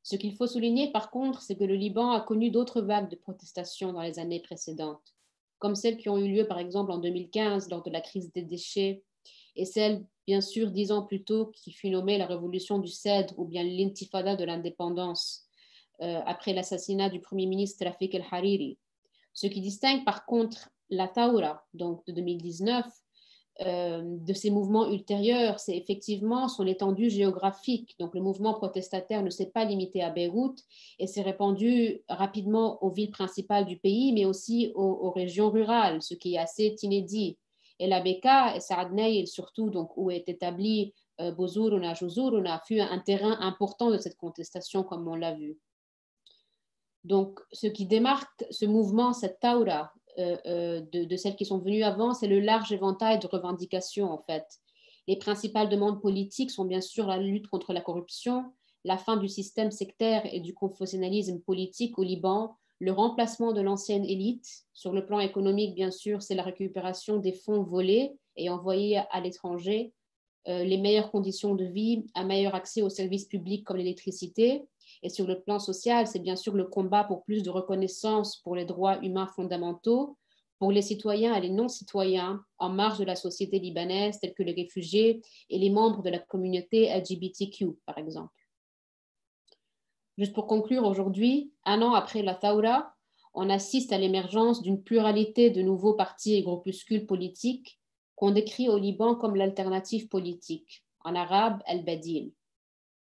Ce qu'il faut souligner, par contre, c'est que le Liban a connu d'autres vagues de protestations dans les années précédentes, comme celles qui ont eu lieu, par exemple, en 2015 lors de la crise des déchets, et celle, bien sûr, 10 ans plus tôt, qui fut nommée la révolution du Cèdre ou bien l'intifada de l'indépendance, après l'assassinat du premier ministre Rafik el-Hariri. Ce qui distingue, par contre, la Thawra, donc de 2019, de ces mouvements ultérieurs, c'est effectivement son étendue géographique. Donc, le mouvement protestataire ne s'est pas limité à Beyrouth et s'est répandu rapidement aux villes principales du pays, mais aussi aux régions rurales, ce qui est assez inédit. Et la Beka et Saadnaï, surtout, donc, où est établi Bozourouna, Jouzourouna, fut un terrain important de cette contestation, comme on l'a vu. Donc, ce qui démarque ce mouvement, cette Thawra, de celles qui sont venues avant, c'est le large éventail de revendications en fait. Les principales demandes politiques sont bien sûr la lutte contre la corruption, la fin du système sectaire et du confessionnalisme politique au Liban, le remplacement de l'ancienne élite. Sur le plan économique, bien sûr, c'est la récupération des fonds volés et envoyés à l'étranger, les meilleures conditions de vie, un meilleur accès aux services publics comme l'électricité. Et sur le plan social, c'est bien sûr le combat pour plus de reconnaissance pour les droits humains fondamentaux, pour les citoyens et les non-citoyens en marge de la société libanaise, tels que les réfugiés et les membres de la communauté LGBTQ, par exemple. Juste pour conclure, aujourd'hui, 1 an après la Thawra, on assiste à l'émergence d'une pluralité de nouveaux partis et groupuscules politiques qu'on décrit au Liban comme l'alternative politique, en arabe, al-Badil.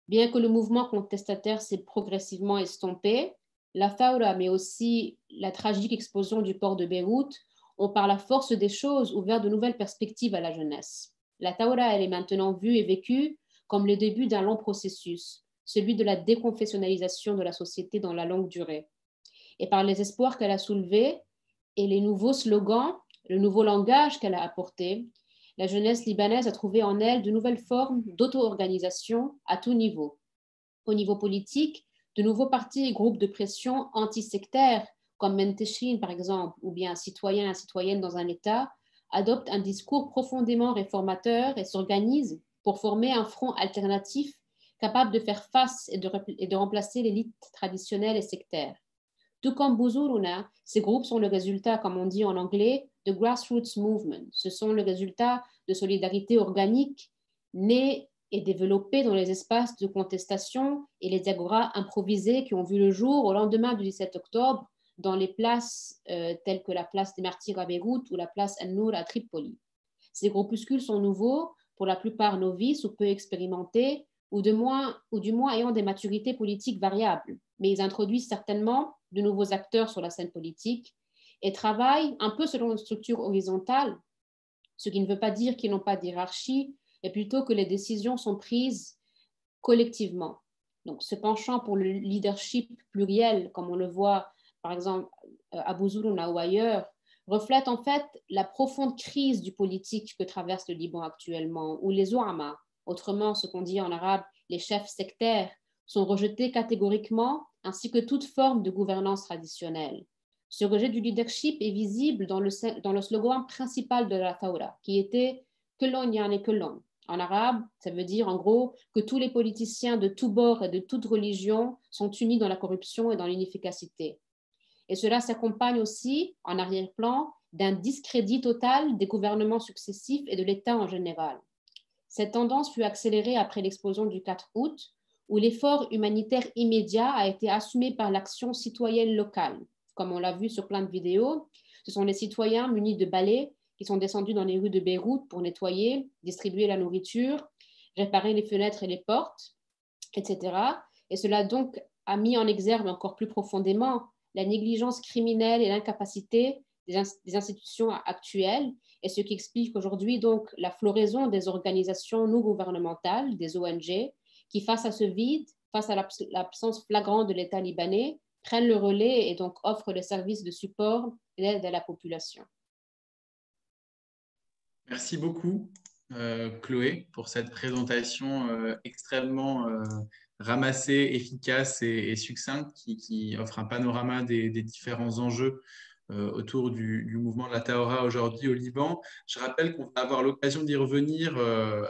Bien que le mouvement contestataire s'est progressivement estompé, la Thawra, mais aussi la tragique explosion du port de Beyrouth, ont par la force des choses ouvert de nouvelles perspectives à la jeunesse. La Thawra, elle est maintenant vue et vécue comme le début d'un long processus, celui de la déconfessionnalisation de la société dans la longue durée. Et par les espoirs qu'elle a soulevés et les nouveaux slogans, le nouveau langage qu'elle a apporté, la jeunesse libanaise a trouvé en elle de nouvelles formes d'auto-organisation à tout niveau. Au niveau politique, de nouveaux partis et groupes de pression anti-sectaires, comme Menteshin par exemple, ou bien un citoyen et citoyenne dans un État, adoptent un discours profondément réformateur et s'organisent pour former un front alternatif capable de faire face et de remplacer l'élite traditionnelle et sectaire. Tout comme Bozourouna, ces groupes sont le résultat, comme on dit en anglais, de grassroots movement. Ce sont le résultat de solidarité organique née et développée dans les espaces de contestation et les agoras improvisés qui ont vu le jour au lendemain du 17 octobre dans les places telles que la place des Martyrs à Beyrouth ou la place An-Nour à Tripoli. Ces groupuscules sont nouveaux, pour la plupart novices ou peu expérimentés, ou du moins ayant des maturités politiques variables, mais ils introduisent certainement de nouveaux acteurs sur la scène politique et travaillent un peu selon une structure horizontale, ce qui ne veut pas dire qu'ils n'ont pas de hiérarchie, mais plutôt que les décisions sont prises collectivement. Donc, ce penchant pour le leadership pluriel, comme on le voit par exemple à Bozourouna ou ailleurs, reflète en fait la profonde crise du politique que traverse le Liban actuellement, où les ouama, autrement ce qu'on dit en arabe les chefs sectaires, sont rejetés catégoriquement, ainsi que toute forme de gouvernance traditionnelle. Ce rejet du leadership est visible dans le slogan principal de la Thawra, qui était « Kelon yani kelon ». En arabe, ça veut dire en gros que tous les politiciens de tous bords et de toute religion sont unis dans la corruption et dans l'inefficacité. Et cela s'accompagne aussi, en arrière-plan, d'un discrédit total des gouvernements successifs et de l'État en général. Cette tendance fut accélérée après l'explosion du 4 août, où l'effort humanitaire immédiat a été assumé par l'action citoyenne locale. Comme on l'a vu sur plein de vidéos, ce sont les citoyens munis de balais qui sont descendus dans les rues de Beyrouth pour nettoyer, distribuer la nourriture, réparer les fenêtres et les portes, etc. Et cela donc a mis en exergue encore plus profondément la négligence criminelle et l'incapacité des institutions actuelles, et ce qui explique aujourd'hui donc la floraison des organisations non gouvernementales, des ONG, qui face à ce vide, face à l'absence flagrante de l'État libanais, prennent le relais et donc offrent les services de support et d'aide à la population. Merci beaucoup, Chloé, pour cette présentation extrêmement ramassé, efficace et succinct qui offre un panorama des différents enjeux autour du mouvement de la Tahora aujourd'hui au Liban. Je rappelle qu'on va avoir l'occasion d'y revenir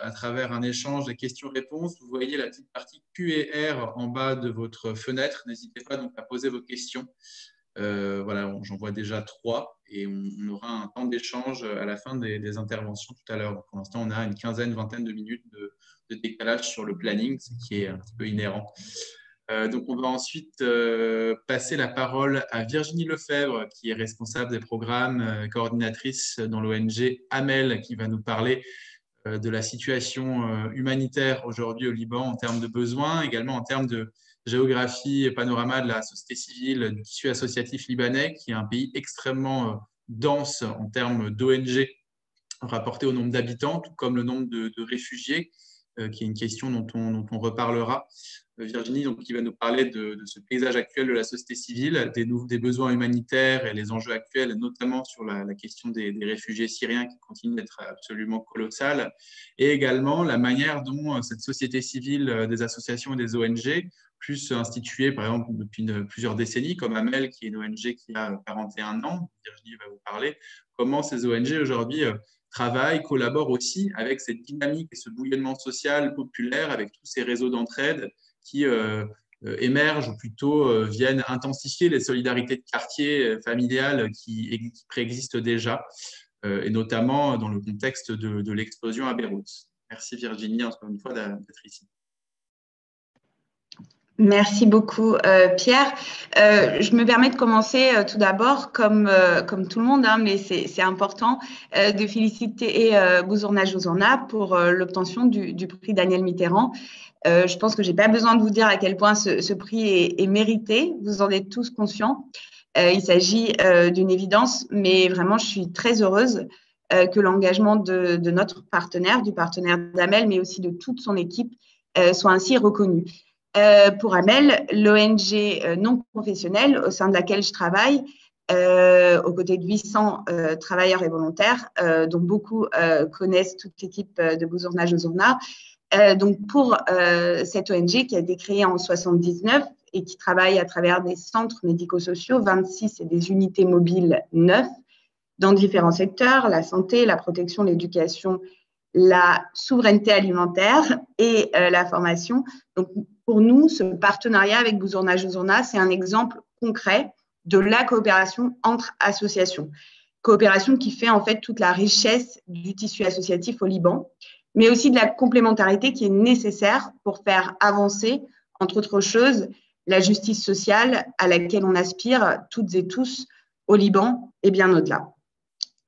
à travers un échange de questions-réponses. Vous voyez la petite partie Q&R en bas de votre fenêtre. N'hésitez pas donc à poser vos questions. Voilà, j'en vois déjà 3 et on aura un temps d'échange à la fin des interventions tout à l'heure. Pour l'instant, on a une vingtaine de minutes de décalage sur le planning, ce qui est un petit peu inhérent. Donc, on va ensuite passer la parole à Virginie Lefebvre, qui est responsable des programmes, coordinatrice dans l'ONG AMEL, qui va nous parler de la situation humanitaire aujourd'hui au Liban en termes de besoins, également en termes de géographie et panorama de la société civile, du tissu associatif libanais, qui est un pays extrêmement dense en termes d'ONG rapporté au nombre d'habitants, tout comme le nombre de réfugiés, qui est une question dont on reparlera. Virginie, donc, qui va nous parler de ce paysage actuel de la société civile, des besoins humanitaires et les enjeux actuels, notamment sur la question des réfugiés syriens qui continuent d'être absolument colossales, et également la manière dont cette société civile des associations et des ONG, plus instituée par exemple depuis plusieurs décennies, comme AMEL, qui est une ONG qui a 41 ans, Virginie va vous parler, comment ces ONG aujourd'hui travaillent, collaborent aussi avec cette dynamique et ce bouillonnement social populaire, avec tous ces réseaux d'entraide qui émergent ou plutôt viennent intensifier les solidarités de quartier familiales qui préexistent déjà, et notamment dans le contexte de l'explosion à Beyrouth. Merci Virginie, encore une fois, d'être ici. Merci beaucoup, Pierre. Je me permets de commencer tout d'abord, comme tout le monde, hein, mais c'est important, de féliciter Bouzourna Jouzurna pour l'obtention du prix Daniel Mitterrand. Je pense que je n'ai pas besoin de vous dire à quel point ce prix est mérité. Vous en êtes tous conscients. Il s'agit d'une évidence, mais vraiment, je suis très heureuse que l'engagement de notre partenaire, du partenaire d'AMEL, mais aussi de toute son équipe, soit ainsi reconnu. Pour AMEL, l'ONG non professionnelle au sein de laquelle je travaille, aux côtés de 800 travailleurs et volontaires, dont beaucoup connaissent toute l'équipe de Bouzourna Jouzurna. Donc pour cette ONG qui a été créée en 1979 et qui travaille à travers des centres médico-sociaux, 26 et des unités mobiles 9 dans différents secteurs, la santé, la protection, l'éducation, la souveraineté alimentaire et la formation. Donc, pour nous, ce partenariat avec Bouzourna Jouzurna, c'est un exemple concret de la coopération entre associations. Coopération qui fait en fait toute la richesse du tissu associatif au Liban, mais aussi de la complémentarité qui est nécessaire pour faire avancer, entre autres choses, la justice sociale à laquelle on aspire toutes et tous au Liban et bien au-delà.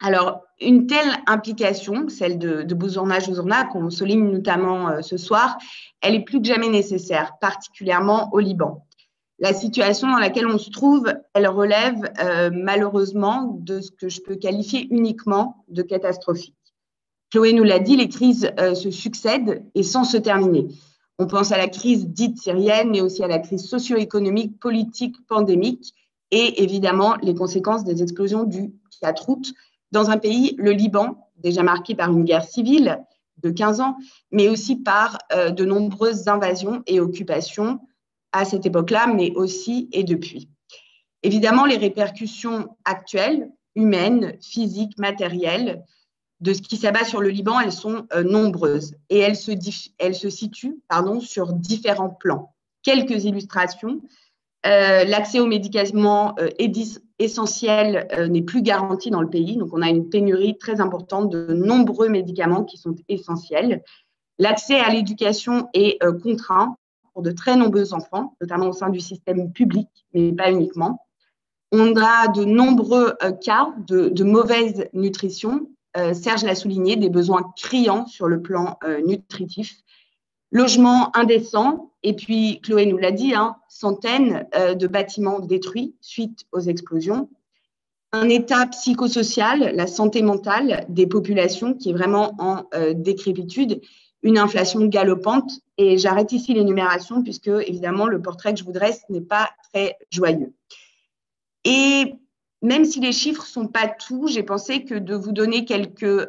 Alors, une telle implication, celle de Bouzourna Jouzurna, qu'on souligne notamment ce soir, elle est plus que jamais nécessaire, particulièrement au Liban. La situation dans laquelle on se trouve, elle relève malheureusement de ce que je peux qualifier uniquement de catastrophique. Chloé nous l'a dit, les crises se succèdent et sans se terminer. On pense à la crise dite syrienne, mais aussi à la crise socio-économique, politique, pandémique, et évidemment les conséquences des explosions du 4 août, dans un pays, le Liban, déjà marqué par une guerre civile de 15 ans, mais aussi par de nombreuses invasions et occupations à cette époque-là, mais aussi et depuis. Évidemment, les répercussions actuelles, humaines, physiques, matérielles, de ce qui s'abat sur le Liban, elles sont nombreuses et elles se situent sur différents plans. Quelques illustrations. L'accès aux médicaments essentiels n'est plus garanti dans le pays. Donc, on a une pénurie très importante de nombreux médicaments qui sont essentiels. L'accès à l'éducation est contraint pour de très nombreux enfants, notamment au sein du système public, mais pas uniquement. On a de nombreux cas de mauvaise nutrition. Serge l'a souligné, des besoins criants sur le plan nutritif. Logement indécent, et puis Chloé nous l'a dit, centaines de bâtiments détruits suite aux explosions. Un état psychosocial, la santé mentale des populations qui est vraiment en décrépitude, une inflation galopante. Et j'arrête ici l'énumération puisque, évidemment, le portrait que je vous dresse n'est pas très joyeux. Et même si les chiffres ne sont pas tout, j'ai pensé que de vous donner quelques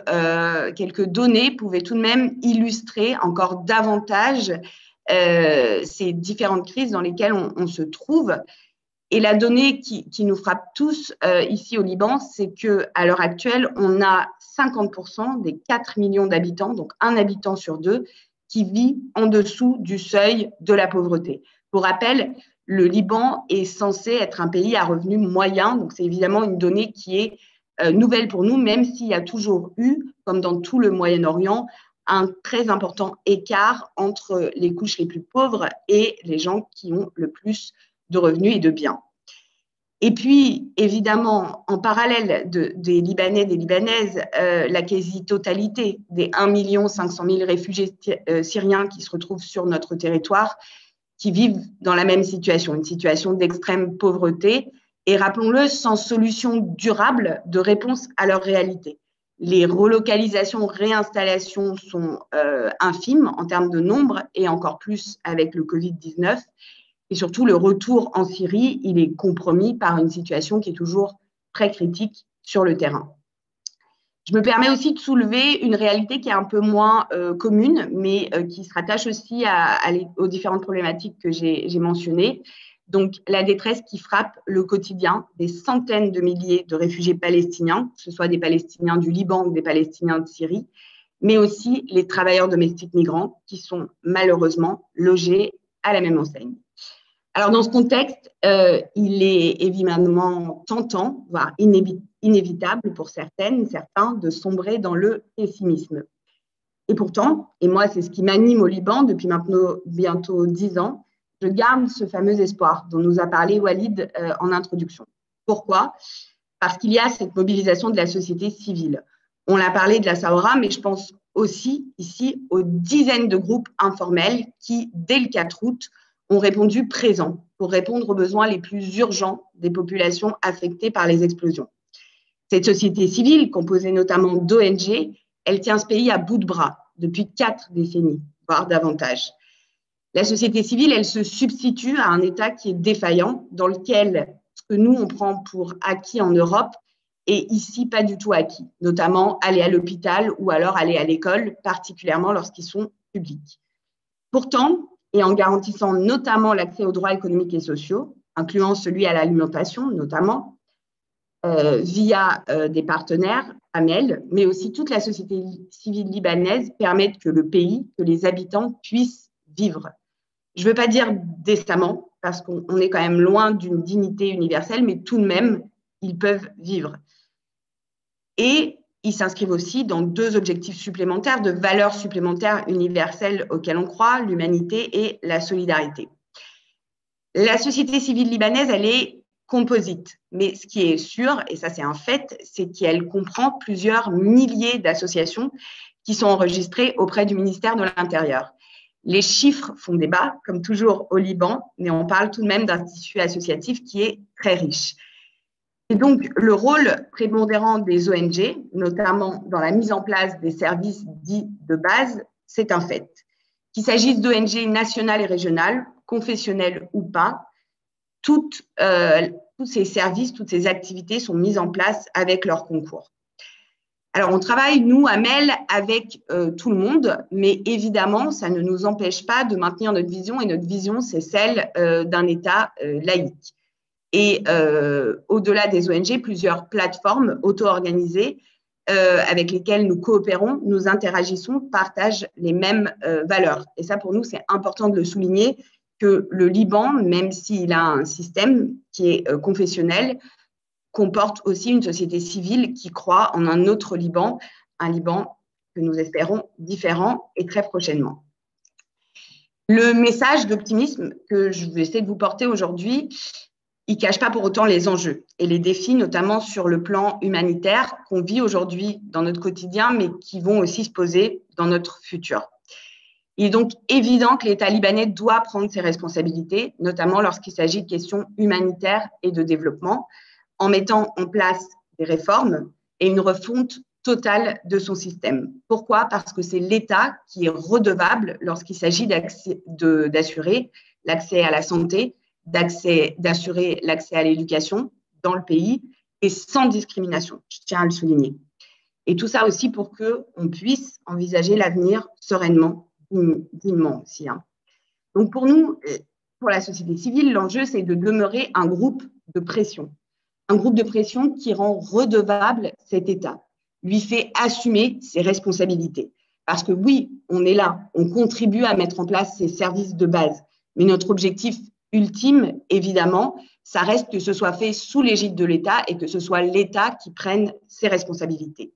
données pouvait tout de même illustrer encore davantage ces différentes crises dans lesquelles on se trouve. Et la donnée qui nous frappe tous ici au Liban, c'est qu'à l'heure actuelle, on a 50% des 4 millions d'habitants, donc un habitant sur deux, qui vit en dessous du seuil de la pauvreté. Pour rappel, le Liban est censé être un pays à revenu moyen, donc c'est évidemment une donnée qui est nouvelle pour nous, même s'il y a toujours eu, comme dans tout le Moyen-Orient, un très important écart entre les couches les plus pauvres et les gens qui ont le plus de revenus et de biens. Et puis, évidemment, en parallèle des Libanais, des Libanaises, la quasi-totalité des 1 500 000 réfugiés syriens qui se retrouvent sur notre territoire, qui vivent dans la même situation, une situation d'extrême pauvreté, et rappelons-le, sans solution durable de réponse à leur réalité. Les relocalisations, réinstallations sont infimes en termes de nombre, et encore plus avec le Covid-19. Et surtout, le retour en Syrie, il est compromis par une situation qui est toujours très critique sur le terrain. Je me permets aussi de soulever une réalité qui est un peu moins commune, mais qui se rattache aussi aux différentes problématiques que j'ai mentionnées. Donc, la détresse qui frappe le quotidien des centaines de milliers de réfugiés palestiniens, que ce soit des Palestiniens du Liban ou des Palestiniens de Syrie, mais aussi les travailleurs domestiques migrants qui sont malheureusement logés à la même enseigne. Alors, dans ce contexte, il est évidemment tentant, voire inévitable pour certains, de sombrer dans le pessimisme. Et pourtant, et moi, c'est ce qui m'anime au Liban depuis maintenant bientôt 10 ans, je garde ce fameux espoir dont nous a parlé Walid en introduction. Pourquoi ? Parce qu'il y a cette mobilisation de la société civile. On l'a parlé de la Sahara, mais je pense aussi ici aux dizaines de groupes informels qui, dès le 4 août, ont répondu présents pour répondre aux besoins les plus urgents des populations affectées par les explosions. Cette société civile, composée notamment d'ONG, elle tient ce pays à bout de bras depuis 4 décennies, voire davantage. La société civile, elle se substitue à un État qui est défaillant, dans lequel ce que nous, on prend pour acquis en Europe est ici pas du tout acquis, notamment aller à l'hôpital ou alors aller à l'école, particulièrement lorsqu'ils sont publics. Pourtant, et en garantissant notamment l'accès aux droits économiques et sociaux, incluant celui à l'alimentation notamment, via des partenaires, AMEL, mais aussi toute la société civile libanaise permettent que le pays, que les habitants puissent vivre. Je ne veux pas dire décemment, parce qu'on est quand même loin d'une dignité universelle, mais tout de même, ils peuvent vivre. Et ils s'inscrivent aussi dans 2 objectifs supplémentaires, de valeurs supplémentaires universelles auxquelles on croit, l'humanité et la solidarité. La société civile libanaise, elle est composite, mais ce qui est sûr, et ça c'est un fait, c'est qu'elle comprend plusieurs milliers d'associations qui sont enregistrées auprès du ministère de l'Intérieur. Les chiffres font débat, comme toujours au Liban, mais on parle tout de même d'un tissu associatif qui est très riche. Et donc, le rôle prépondérant des ONG, notamment dans la mise en place des services dits de base, c'est un fait. Qu'il s'agisse d'ONG nationales et régionales, confessionnelles ou pas, tous ces services, toutes ces activités sont mises en place avec leur concours. Alors, on travaille, nous, à MEL, avec tout le monde, mais évidemment, ça ne nous empêche pas de maintenir notre vision, et notre vision, c'est celle d'un État laïque. Et au-delà des ONG, plusieurs plateformes auto-organisées avec lesquelles nous coopérons, nous interagissons, partagent les mêmes valeurs. Et ça, pour nous, c'est important de le souligner, que le Liban, même s'il a un système qui est confessionnel, comporte aussi une société civile qui croit en un autre Liban, un Liban que nous espérons différent et très prochainement. Le message d'optimisme que je vais essayer de vous porter aujourd'hui, il ne cache pas pour autant les enjeux et les défis, notamment sur le plan humanitaire qu'on vit aujourd'hui dans notre quotidien, mais qui vont aussi se poser dans notre futur. Il est donc évident que l'État libanais doit prendre ses responsabilités, notamment lorsqu'il s'agit de questions humanitaires et de développement, en mettant en place des réformes et une refonte totale de son système. Pourquoi ? Parce que c'est l'État qui est redevable lorsqu'il s'agit d'assurer l'accès à la santé, d'assurer l'accès à l'éducation dans le pays et sans discrimination, je tiens à le souligner. Et tout ça aussi pour qu'on puisse envisager l'avenir sereinement, dignement aussi. Donc pour nous, pour la société civile, l'enjeu, c'est de demeurer un groupe de pression. Un groupe de pression qui rend redevable cet État, lui fait assumer ses responsabilités. Parce que oui, on est là, on contribue à mettre en place ces services de base. Mais notre objectif ultime, évidemment, ça reste que ce soit fait sous l'égide de l'État et que ce soit l'État qui prenne ses responsabilités.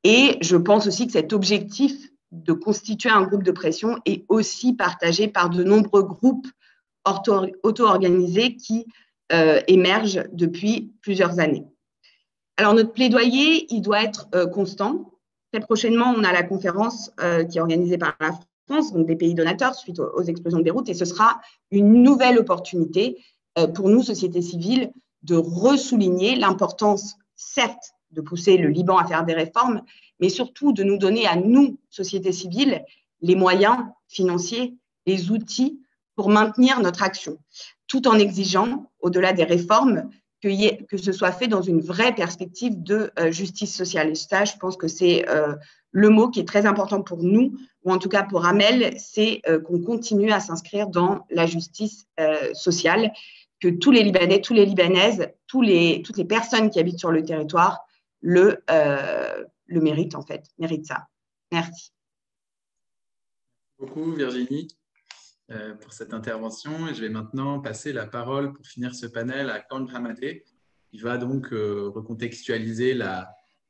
Et je pense aussi que cet objectif de constituer un groupe de pression est aussi partagé par de nombreux groupes auto-organisés qui émergent depuis plusieurs années. Alors, notre plaidoyer, il doit être constant. Très prochainement, on a la conférence qui est organisée par la France, donc des pays donateurs, suite aux explosions de Beyrouth, et ce sera une nouvelle opportunité pour nous, société civile, de ressouligner l'importance, certes, de pousser le Liban à faire des réformes, mais surtout de nous donner à nous, société civile, les moyens financiers, les outils pour maintenir notre action, tout en exigeant, au-delà des réformes, que ce soit fait dans une vraie perspective de justice sociale. Et ça, je pense que c'est le mot qui est très important pour nous, ou en tout cas pour Amel, c'est qu'on continue à s'inscrire dans la justice sociale, que tous les Libanais, toutes les Libanaises, toutes les personnes qui habitent sur le territoire le méritent, en fait, méritent ça. Merci. Merci beaucoup, Virginie, pour cette intervention. Et je vais maintenant passer la parole pour finir ce panel à Kanj Hamadeh, qui va donc recontextualiser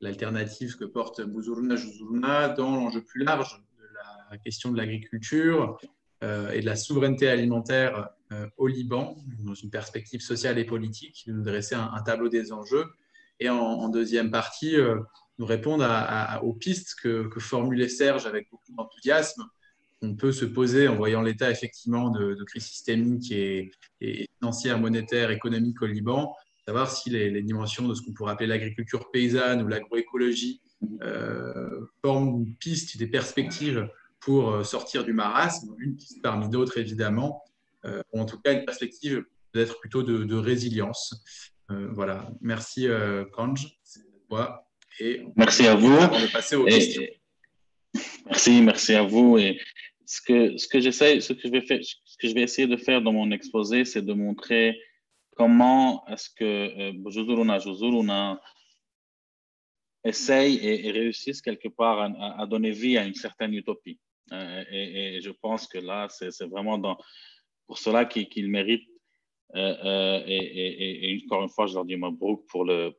l'alternative que porte Bouzurouna Jouzourna dans l'enjeu plus large de la question de l'agriculture et de la souveraineté alimentaire au Liban, dans une perspective sociale et politique, de nous dresser un tableau des enjeux. Et en deuxième partie, nous répondre aux pistes que formulait Serge avec beaucoup d'enthousiasme. On peut se poser en voyant l'état effectivement de crise systémique et financière, monétaire, économique au Liban, savoir si les dimensions de ce qu'on pourrait appeler l'agriculture paysanne ou l'agroécologie forment une piste, des perspectives pour sortir du marasme, une piste parmi d'autres évidemment, ou en tout cas une perspective peut-être plutôt de résilience. Voilà, merci Kanj, c'est toi. Et merci à vous. Avant de passer aux questions. Merci à vous. Et ce que je vais essayer de faire dans mon exposé, c'est de montrer comment est-ce que Jouzouruna essaye et réussissent quelque part à donner vie à une certaine utopie. Et je pense que là, c'est vraiment pour cela qu'ils méritent. Et encore une fois, je leur dis Mabrouk pour le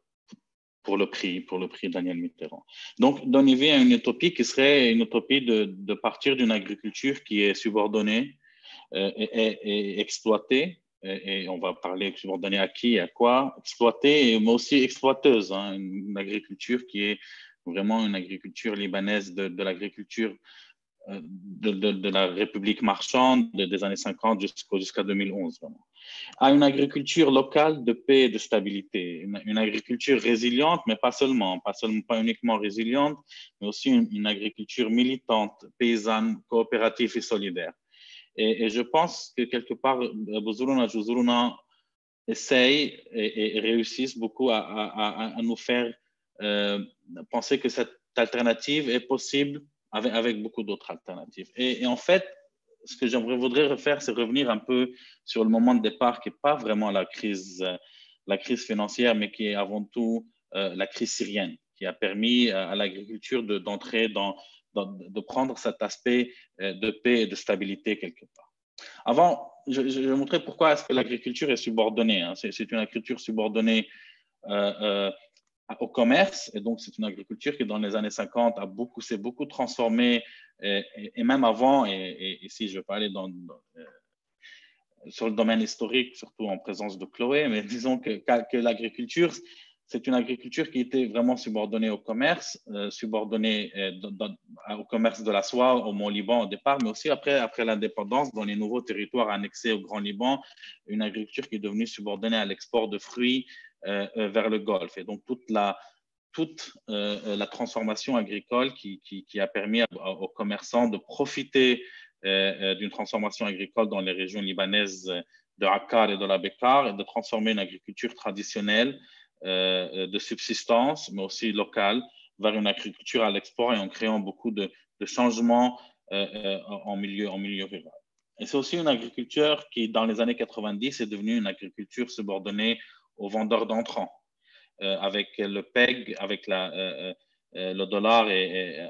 prix Daniel Mitterrand. Donc, donner vie à une utopie qui serait une utopie de partir d'une agriculture qui est subordonnée et exploitée. Et on va parler subordonnée à qui, à quoi, exploitée, mais aussi exploiteuse. Hein, une agriculture qui est vraiment une agriculture libanaise de l'agriculture de la République marchande des années 50 jusqu'à 2011. Vraiment. À une agriculture locale de paix et de stabilité, une agriculture résiliente, mais pas uniquement résiliente, mais aussi une agriculture militante, paysanne, coopérative et solidaire. Et je pense que quelque part, Bouzurouna Jouzourna essaye et réussissent beaucoup à nous faire penser que cette alternative est possible avec beaucoup d'autres alternatives. Et en fait, ce que voudrais refaire, c'est revenir un peu sur le moment de départ qui n'est pas vraiment la crise financière, mais qui est avant tout la crise syrienne, qui a permis à l'agriculture d'entrer de prendre cet aspect de paix et de stabilité quelque part. Avant, je vais montrer pourquoi est-ce que l'agriculture est subordonnée. Hein. C'est une agriculture subordonnée au commerce, et donc c'est une agriculture qui dans les années 50 s'est beaucoup transformée, et même avant, et ici je ne vais pas aller sur le domaine historique, surtout en présence de Chloé, mais disons que l'agriculture, c'est une agriculture qui était vraiment subordonnée au commerce, subordonnée au commerce de la soie au Mont-Liban au départ, mais aussi après l'indépendance, dans les nouveaux territoires annexés au Grand Liban, une agriculture qui est devenue subordonnée à l'export de fruits vers le Golfe. Et donc toute la transformation agricole qui a permis aux commerçants de profiter d'une transformation agricole dans les régions libanaises de Akkar et de la Bekaa, et de transformer une agriculture traditionnelle de subsistance, mais aussi locale, vers une agriculture à l'export, et en créant beaucoup de changements en milieu rural. Et c'est aussi une agriculture qui, dans les années 90, est devenue une agriculture subordonnée aux vendeurs d'entrants. Avec le PEG, avec le dollar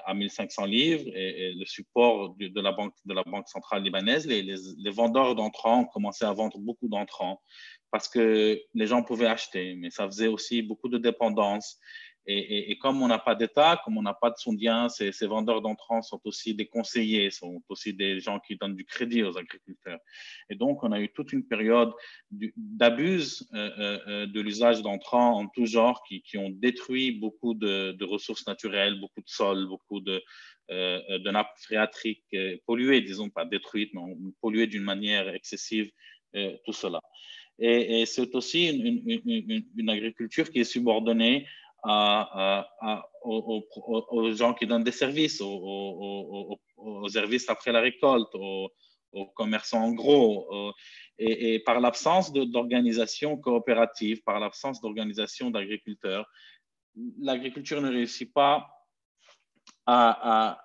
à 1500 livres et le support de la banque centrale libanaise, les vendeurs d'entrants ont commencé à vendre beaucoup d'entrants parce que les gens pouvaient acheter, mais ça faisait aussi beaucoup de dépendance. Et comme on n'a pas d'État, comme on n'a pas de soutien, ces vendeurs d'entrants sont aussi des conseillers, sont aussi des gens qui donnent du crédit aux agriculteurs. Et donc, on a eu toute une période d'abus de l'usage d'entrants en tout genre qui ont détruit beaucoup de ressources naturelles, beaucoup de sols, beaucoup de nappes phréatriques polluées, disons pas détruites, mais polluées d'une manière excessive, tout cela. Et c'est aussi une agriculture qui est subordonnée aux gens qui donnent des services, aux services après la récolte, aux commerçants en gros. Et par l'absence d'organisation coopérative, par l'absence d'organisation d'agriculteurs, l'agriculture ne réussit pas à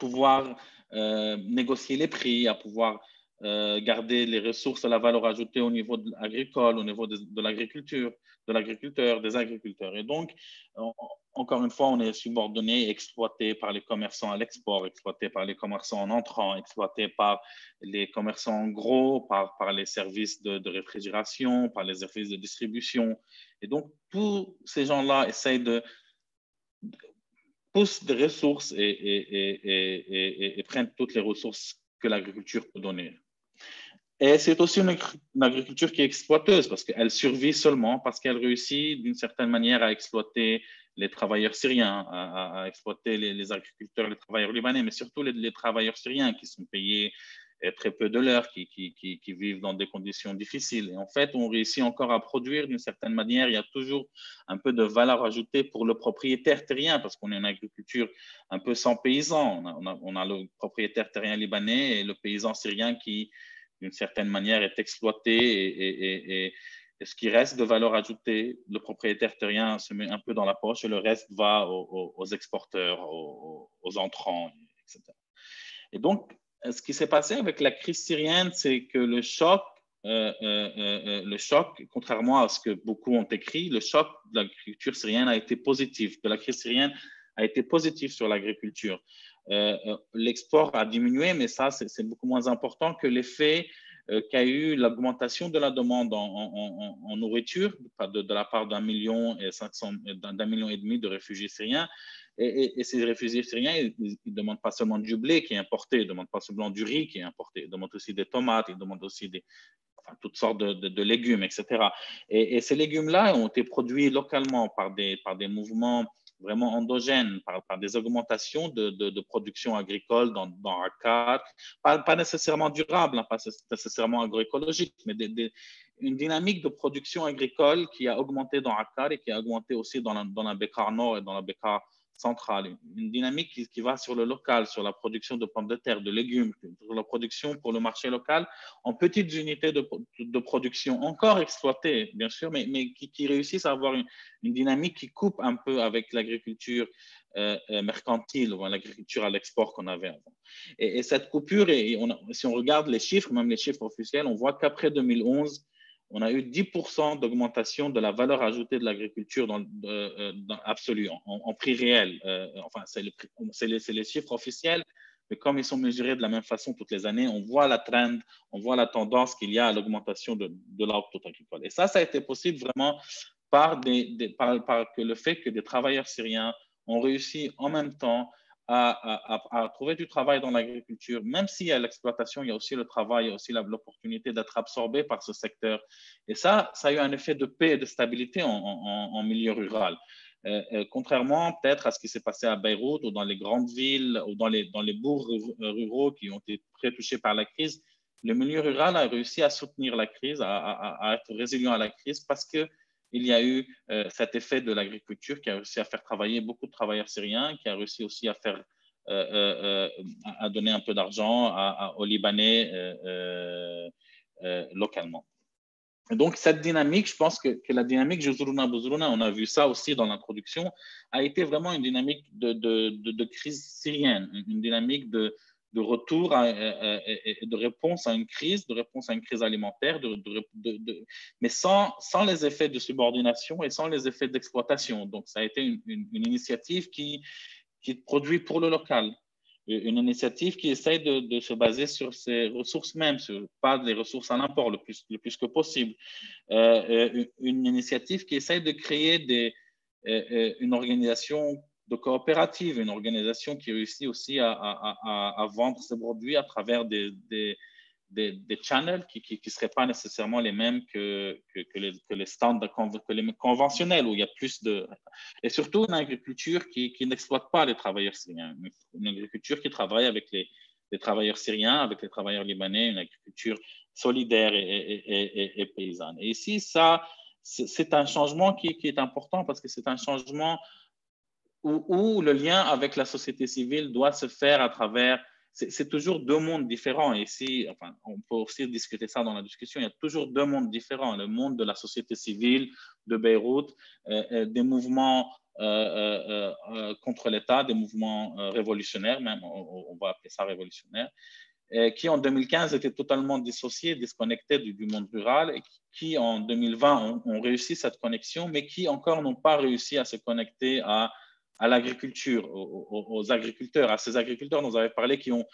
pouvoir négocier les prix, à pouvoir garder les ressources de la valeur ajoutée au niveau agricole, au niveau de l'agriculture, de l'agriculteur, des agriculteurs. Et donc, encore une fois, on est subordonné, exploité par les commerçants à l'export, exploité par les commerçants en entrant, exploité par les commerçants en gros, par les services de réfrigération, par les services de distribution. Et donc, tous ces gens-là essayent poussent des ressources et prennent toutes les ressources que l'agriculture peut donner. Et c'est aussi une agriculture qui est exploiteuse parce qu'elle survit seulement parce qu'elle réussit d'une certaine manière à exploiter les travailleurs syriens, à exploiter les agriculteurs, les travailleurs libanais, mais surtout les travailleurs syriens qui sont payés très peu de l'heure, qui vivent dans des conditions difficiles. Et en fait, on réussit encore à produire d'une certaine manière. Il y a toujours un peu de valeur ajoutée pour le propriétaire terrien parce qu'on est une agriculture un peu sans paysans. On a le propriétaire terrien libanais et le paysan syrien qui, d'une certaine manière, est exploité et ce qui reste de valeur ajoutée, le propriétaire terrien se met un peu dans la poche et le reste va aux exporteurs, aux entrants, etc. Et donc, ce qui s'est passé avec la crise syrienne, c'est que le choc, contrairement à ce que beaucoup ont écrit, le choc de l'agriculture syrienne a été positif, de la crise syrienne a été positif sur l'agriculture. L'export a diminué, mais ça, c'est beaucoup moins important que l'effet qu'a eu l'augmentation de la demande en nourriture de la part d'1,5 million de réfugiés syriens. Et ces réfugiés syriens, ils ne demandent pas seulement du blé qui est importé, ils ne demandent pas seulement du riz qui est importé, ils demandent aussi des tomates, ils demandent aussi toutes sortes de légumes, etc. Et ces légumes-là ont été produits localement par des mouvements vraiment endogènes, par des augmentations de production agricole dans Akkar, pas nécessairement durable, pas nécessairement agroécologique, mais une dynamique de production agricole qui a augmenté dans Akkar et qui a augmenté aussi dans la Bekaa Nord et dans la Bekaa centrale. Une dynamique qui va sur le local, sur la production de pommes de terre, de légumes, sur la production pour le marché local, en petites unités de production encore exploitées, bien sûr, mais qui réussissent à avoir une dynamique qui coupe un peu avec l'agriculture mercantile ou l'agriculture à l'export qu'on avait avant. Et cette coupure, si on regarde les chiffres, même les chiffres officiels, on voit qu'après 2011, on a eu 10% d'augmentation de la valeur ajoutée de l'agriculture dans absolue, en prix réel. Enfin, c'est les chiffres officiels, mais comme ils sont mesurés de la même façon toutes les années, on voit la trend, on voit la tendance qu'il y a à l'augmentation de l'output agricole. Et ça a été possible vraiment par le fait que des travailleurs syriens ont réussi en même temps à trouver du travail dans l'agriculture. Même s'il y a l'exploitation, il y a aussi le travail, il y a aussi l'opportunité d'être absorbé par ce secteur. Et ça a eu un effet de paix et de stabilité en milieu rural. Contrairement peut-être à ce qui s'est passé à Beyrouth ou dans les grandes villes ou dans les bourgs ruraux qui ont été très touchés par la crise, le milieu rural a réussi à soutenir la crise, à être résilient à la crise parce que il y a eu cet effet de l'agriculture qui a réussi à faire travailler beaucoup de travailleurs syriens, qui a réussi aussi à faire à donner un peu d'argent aux Libanais localement. Et donc, cette dynamique, je pense que la dynamique Juzuruna Buzuruna, on a vu ça aussi dans l'introduction, a été vraiment une dynamique de crise syrienne, une dynamique retour et de réponse à une crise, alimentaire, mais sans les effets de subordination et sans les effets d'exploitation. Donc, ça a été une initiative qui produit pour le local. Une initiative qui essaie de se baser sur ses ressources mêmes, pas des ressources à l'import le plus que possible. Une initiative qui essaie de créer une organisation de coopérative, une organisation qui réussit aussi à vendre ses produits à travers des channels qui ne seraient pas nécessairement les mêmes que les standards conventionnels, où il y a plus de... Et surtout une agriculture qui n'exploite pas les travailleurs syriens, une agriculture qui travaille avec les travailleurs syriens, avec les travailleurs libanais, une agriculture solidaire et paysanne. Et ici, ça, c'est un changement qui est important parce que c'est un changement où le lien avec la société civile doit se faire à travers... C'est toujours deux mondes différents. Et ici, enfin, on peut aussi discuter ça dans la discussion. Il y a toujours deux mondes différents. Le monde de la société civile de Beyrouth, des mouvements contre l'État, des mouvements révolutionnaires, même, on va appeler ça révolutionnaire, qui en 2015 étaient totalement dissociés, disconnectés du monde rural, et qui en 2020 ont réussi cette connexion, mais qui encore n'ont pas réussi à se connecter à l'agriculture, aux agriculteurs, à ces agriculteurs dont vous avez parlé, qui ont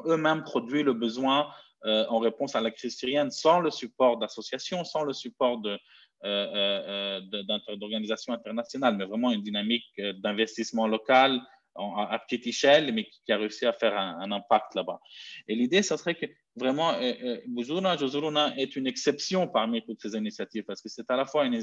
eux-mêmes produit le besoin en réponse à la crise syrienne, sans le support d'associations, sans le support d'organisations internationales, mais vraiment une dynamique d'investissement local à petite échelle, mais qui a réussi à faire un impact là-bas. Et l'idée, ce serait que vraiment, Buzuruna Juzuruna est une exception parmi toutes ces initiatives, parce que c'est à la fois une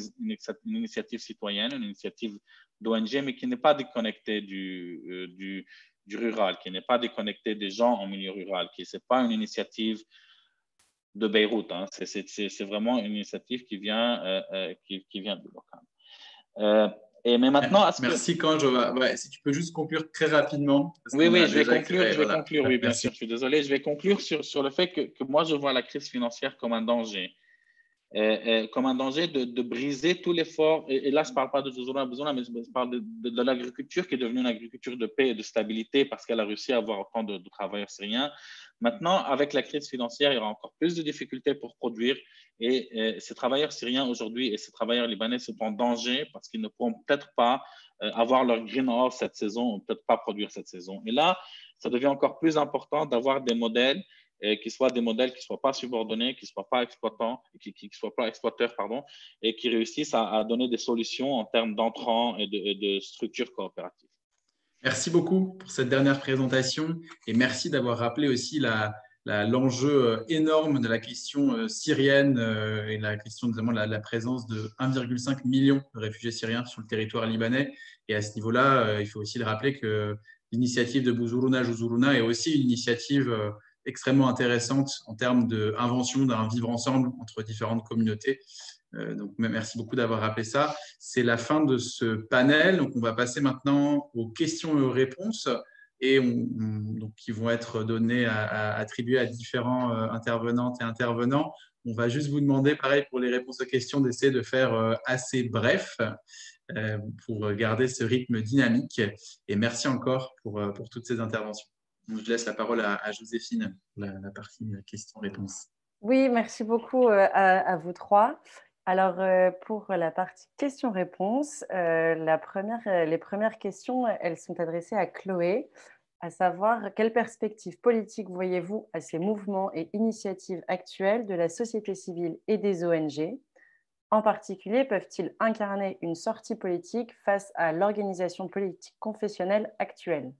initiative citoyenne, une initiative d'ONG, mais qui n'est pas déconnectée du rural, qui n'est pas déconnectée des gens en milieu rural, qui n'est pas une initiative de Beyrouth. Hein. C'est vraiment une initiative qui vient du local. Mais maintenant, merci quand si tu peux juste conclure très rapidement. Oui, je vais conclure, oui, bien sûr, je suis désolé. Je vais conclure sur le fait que moi, je vois la crise financière comme un danger. Comme un danger de briser tout l'effort. Et là, je ne parle pas de Juzuruna Buzuruna, mais je parle de l'agriculture qui est devenue une agriculture de paix et de stabilité parce qu'elle a réussi à avoir autant de travailleurs syriens. Maintenant, avec la crise financière, il y aura encore plus de difficultés pour produire. Et ces travailleurs syriens aujourd'hui et ces travailleurs libanais sont en danger parce qu'ils ne pourront peut-être pas avoir leur greenhouse cette saison ou peut-être pas produire cette saison. Et là, ça devient encore plus important d'avoir des modèles qui soient des modèles qui ne soient pas subordonnés, qui ne soient pas exploitants, qui soient pas exploiteurs, pardon, et qui réussissent à donner des solutions en termes d'entrants et de structures coopératives. Merci beaucoup pour cette dernière présentation et merci d'avoir rappelé aussi l'enjeu énorme de la question syrienne et la question notamment de la présence de 1,5 million de réfugiés syriens sur le territoire libanais. Et à ce niveau-là, il faut aussi le rappeler que l'initiative de Buzuruna Juzuruna est aussi une initiative extrêmement intéressante en termes d'invention d'un vivre ensemble entre différentes communautés. Donc, merci beaucoup d'avoir rappelé ça. C'est la fin de ce panel. Donc, on va passer maintenant aux questions et aux réponses et donc, qui vont être données, attribuées à différents intervenantes et intervenants. On va juste vous demander, pareil pour les réponses aux questions, d'essayer de faire assez bref pour garder ce rythme dynamique. Et merci encore pour toutes ces interventions. Donc, je laisse la parole à Joséphine pour la partie questions-réponses. Oui, merci beaucoup à vous trois. Alors, pour la partie questions-réponses, les premières questions, elles sont adressées à Chloé, à savoir quelle perspective politique voyez-vous à ces mouvements et initiatives actuelles de la société civile et des ONG? En particulier, peuvent-ils incarner une sortie politique face à l'organisation politique confessionnelle actuelle?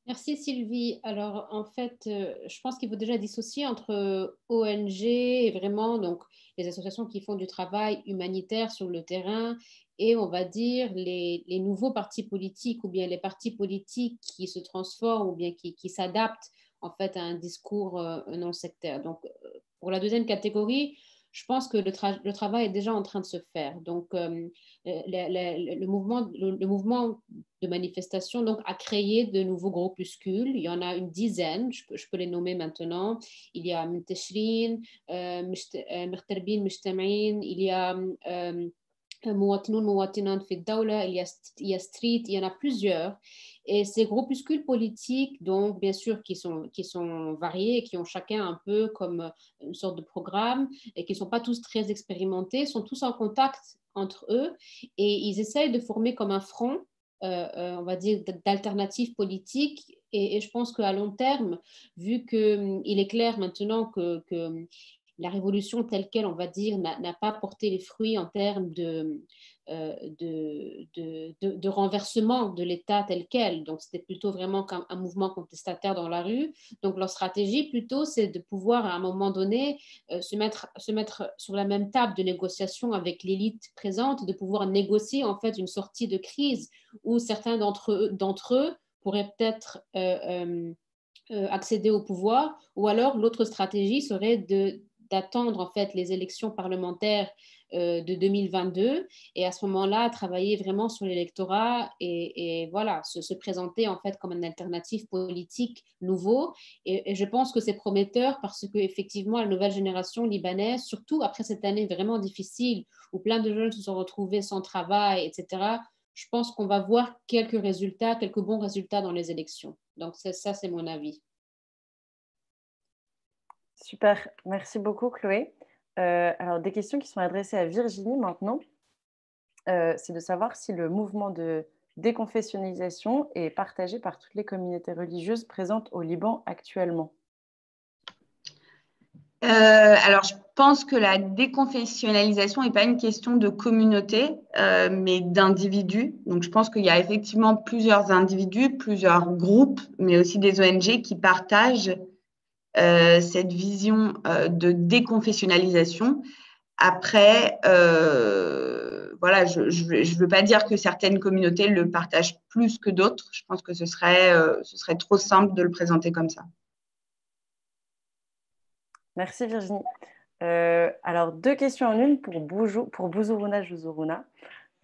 Merci Sylvie. Alors en fait, je pense qu'il faut déjà dissocier entre ONG et vraiment donc, les associations qui font du travail humanitaire sur le terrain et on va dire les nouveaux partis politiques ou bien les partis politiques qui se transforment ou bien qui s'adaptent en fait à un discours non sectaire. Donc pour la deuxième catégorie, je pense que le travail est déjà en train de se faire. Donc, le mouvement de manifestation donc, a créé de nouveaux groupuscules. Il y en a une dizaine, je peux les nommer maintenant. Il y a Mintashrin, Mhtarbin, Mjtamain, il y a Mouatinoun, Mouatinant fi Dawla, il y a Street, il y en a plusieurs. Et ces groupuscules politiques, donc bien sûr, qui sont variés, qui ont chacun un peu comme une sorte de programme et qui ne sont pas tous très expérimentés, sont tous en contact entre eux et ils essayent de former comme un front, on va dire, d'alternatives politiques. Et je pense qu'à long terme, vu qu'il est clair maintenant que la révolution telle qu'elle, on va dire, n'a pas porté les fruits en termes de renversement de l'État tel quel. Donc, c'était plutôt vraiment un mouvement contestataire dans la rue. Donc, leur stratégie, plutôt, c'est de pouvoir, à un moment donné, se mettre sur la même table de négociation avec l'élite présente, de pouvoir négocier, en fait, une sortie de crise où certains d'entre eux pourraient peut-être accéder au pouvoir, ou alors l'autre stratégie serait d'attendre en fait les élections parlementaires de 2022 et à ce moment-là travailler vraiment sur l'électorat et voilà se présenter en fait comme une alternative politique nouveau et je pense que c'est prometteur parce que effectivement la nouvelle génération libanaise, surtout après cette année vraiment difficile où plein de jeunes se sont retrouvés sans travail, etc. Je pense qu'on va voir quelques bons résultats dans les élections. Donc ça c'est mon avis. Super, merci beaucoup Chloé. Alors des questions qui sont adressées à Virginie maintenant, c'est de savoir si le mouvement de déconfessionnalisation est partagé par toutes les communautés religieuses présentes au Liban actuellement. Alors, je pense que la déconfessionnalisation n'est pas une question de communauté, mais d'individus. Donc, je pense qu'il y a effectivement plusieurs individus, plusieurs groupes, mais aussi des ONG qui partagent cette vision de déconfessionnalisation. Après, voilà, je ne veux pas dire que certaines communautés le partagent plus que d'autres. Je pense que ce serait trop simple de le présenter comme ça. Merci Virginie. Alors, 2 questions en une pour Bouzurouna Jouzurouna.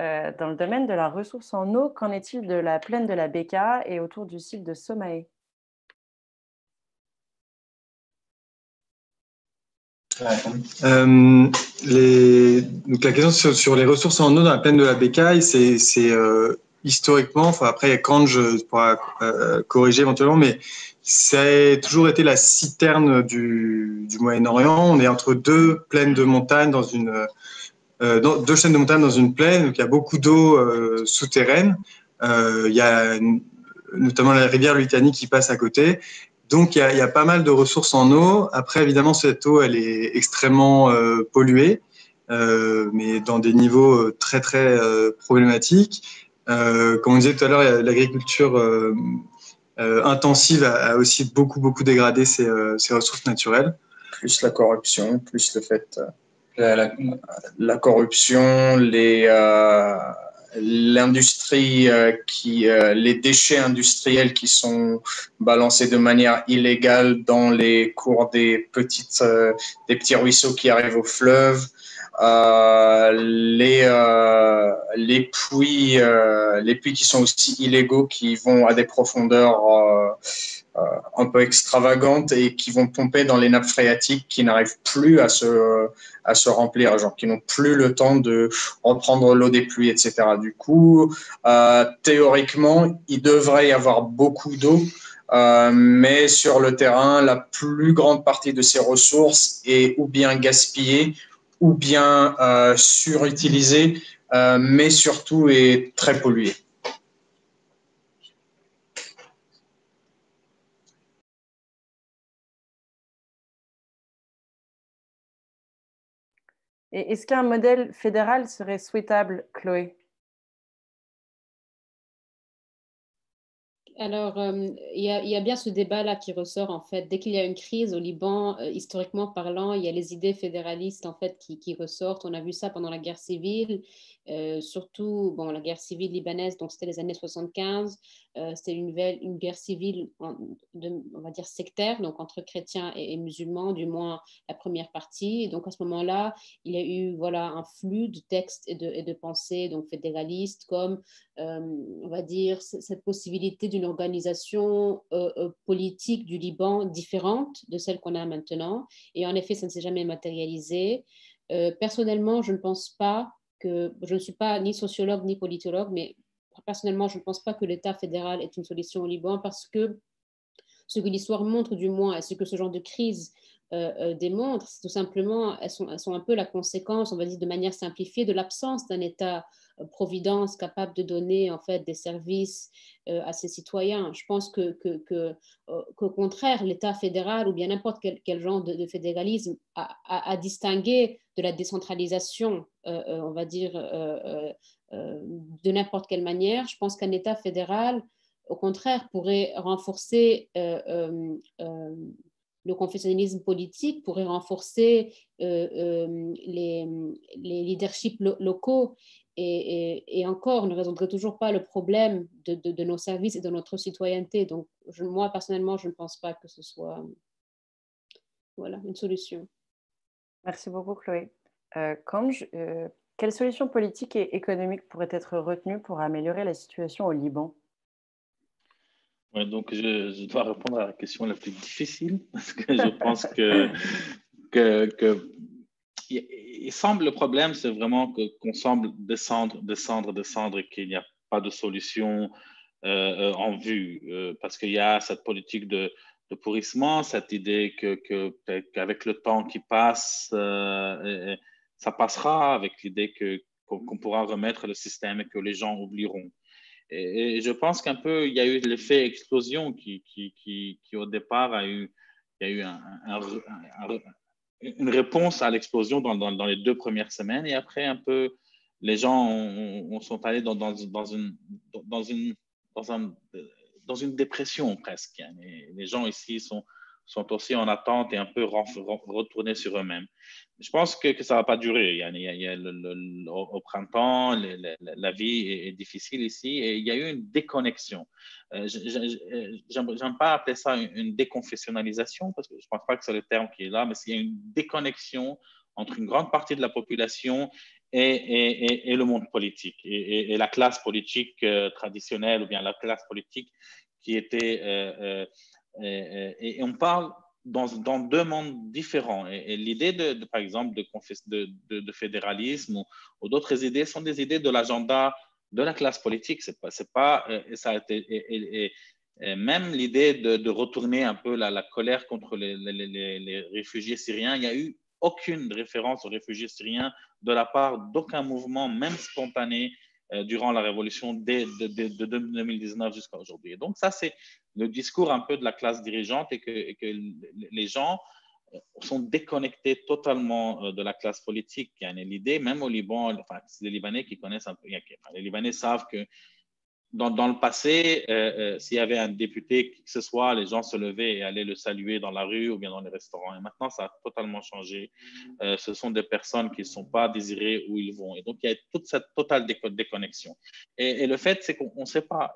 Dans le domaine de la ressource en eau, qu'en est-il de la plaine de la Beka et autour du site de Somaé? Donc la question sur les ressources en eau dans la plaine de la Bécaille, c'est historiquement, enfin après quand je pourrais corriger éventuellement, mais ça a toujours été la citerne du Moyen-Orient. On est entre deux plaines de montagne dans une deux chaînes de montagne dans une plaine, donc il y a beaucoup d'eau souterraine. Il y a notamment la rivière Lutani qui passe à côté. Donc, il y a pas mal de ressources en eau. Après, évidemment, cette eau, elle est extrêmement polluée, mais dans des niveaux très, très problématiques. Comme on disait tout à l'heure, l'agriculture intensive a aussi beaucoup, beaucoup dégradé ces ressources naturelles. Plus la corruption, plus le fait... la corruption, l'industrie les déchets industriels qui sont balancés de manière illégale dans les cours des petits ruisseaux qui arrivent au fleuve, les puits qui sont aussi illégaux, qui vont à des profondeurs un peu extravagantes et qui vont pomper dans les nappes phréatiques qui n'arrivent plus à se remplir, genre qui n'ont plus le temps de reprendre l'eau des pluies, etc. Du coup, théoriquement, il devrait y avoir beaucoup d'eau, mais sur le terrain, la plus grande partie de ces ressources est ou bien gaspillée ou bien surutilisée, mais surtout est très polluée. Et est-ce qu'un modèle fédéral serait souhaitable, Chloé? Alors, il y a bien ce débat-là qui ressort, en fait. Dès qu'il y a une crise au Liban, historiquement parlant, il y a les idées fédéralistes, en fait, qui ressortent. On a vu ça pendant la guerre civile, surtout, bon, la guerre civile libanaise, donc c'était les années 75. C'était une guerre civile, on va dire, sectaire, donc entre chrétiens et musulmans, du moins la première partie. Et donc, à ce moment-là, il y a eu, voilà, un flux de textes et de pensées, donc fédéralistes, comme, on va dire, cette possibilité d'une organisation politique du Liban différente de celle qu'on a maintenant. Et en effet, ça ne s'est jamais matérialisé. Personnellement, je ne pense pas je ne suis pas ni sociologue ni politologue, mais personnellement, je ne pense pas que l'État fédéral est une solution au Liban parce que ce que l'histoire montre du moins et ce que ce genre de crise démontre, c'est tout simplement, elles sont un peu la conséquence, on va dire de manière simplifiée, de l'absence d'un État-providence capable de donner en fait des services à ses citoyens. Je pense qu'au contraire, l'État fédéral ou bien n'importe quel genre de fédéralisme a distingué de la décentralisation, on va dire, de n'importe quelle manière. Je pense qu'un État fédéral, au contraire, pourrait renforcer le confessionnalisme politique, pourrait renforcer les leaderships locaux et encore ne résoudrait toujours pas le problème de nos services et de notre citoyenneté. Donc, moi, personnellement, je ne pense pas que ce soit voilà, une solution. Merci beaucoup, Chloé. Quelles solutions politiques et économiques pourraient être retenues pour améliorer la situation au Liban? Ouais, donc, je dois répondre à la question la plus difficile parce que je pense il semble le problème, c'est vraiment qu'on semble descendre et qu'il n'y a pas de solution en vue parce qu'il y a cette politique de pourrissement, cette idée qu'avec le temps qui passe, ça passera, avec l'idée qu'on pourra remettre le système et que les gens oublieront. Et je pense qu'un peu, il y a eu l'effet explosion qui au départ il y a eu une réponse à l'explosion dans les 2 premières semaines. Et après, un peu, les gens sont allés dans une dépression presque. Les gens ici sont aussi en attente et un peu retournés sur eux-mêmes. Je pense que ça ne va pas durer. Au printemps, la vie est difficile ici et il y a eu une déconnexion. J'aime pas appeler ça une déconfessionnalisation parce que je ne pense pas que c'est le terme qui est là, mais il y a une déconnexion entre une grande partie de la population et le monde politique et la classe politique traditionnelle ou bien la classe politique qui était... et on parle dans 2 mondes différents. Et l'idée, par exemple, de fédéralisme ou d'autres idées sont des idées de l'agenda de la classe politique. Ça a été, et même l'idée de retourner un peu la colère contre les réfugiés syriens, il n'y a eu aucune référence aux réfugiés syriens de la part d'aucun mouvement, même spontané, durant la révolution de 2019 jusqu'à aujourd'hui. Et donc ça, c'est le discours un peu de la classe dirigeante et que les gens sont déconnectés totalement de la classe politique. Il y a l'idée, même au Liban, enfin, les Libanais qui connaissent un peu, les Libanais savent que dans le passé, s'il y avait un député, qui que ce soit, les gens se levaient et allaient le saluer dans la rue ou bien dans les restaurants. Et maintenant, ça a totalement changé. Ce sont des personnes qui ne sont pas désirées où ils vont. Et donc, il y a toute cette totale déconnexion. Et le fait, c'est qu'on ne sait pas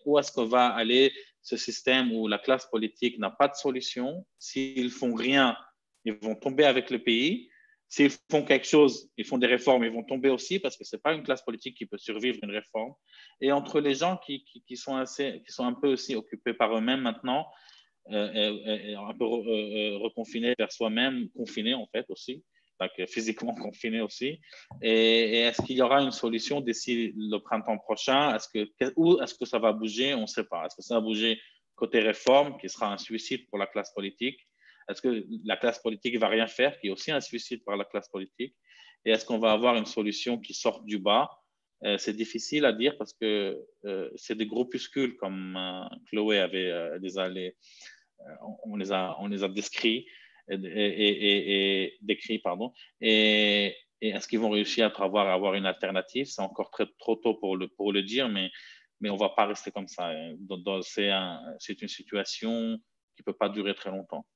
où est-ce que va aller ce système où la classe politique n'a pas de solution. S'ils ne font rien, ils vont tomber avec le pays. S'ils font quelque chose, ils font des réformes, ils vont tomber aussi parce que ce n'est pas une classe politique qui peut survivre une réforme. Et entre les gens qui sont un peu aussi occupés par eux-mêmes maintenant, un peu reconfinés vers soi-même, confinés en fait aussi, donc physiquement confinés aussi. Et est-ce qu'il y aura une solution d'ici le printemps prochain? Où est-ce que ça va bouger? On ne sait pas. Est-ce que ça va bouger côté réforme, qui sera un suicide pour la classe politique? Est-ce que la classe politique ne va rien faire, qui est aussi un suicide par la classe politique? Et est-ce qu'on va avoir une solution qui sorte du bas? C'est difficile à dire parce que c'est des groupuscules comme Chloé avait on les a décrits et décrits, pardon. Et est-ce qu'ils vont réussir à avoir une alternative? C'est encore trop tôt pour le dire, mais on ne va pas rester comme ça. C'est une situation qui ne peut pas durer très longtemps.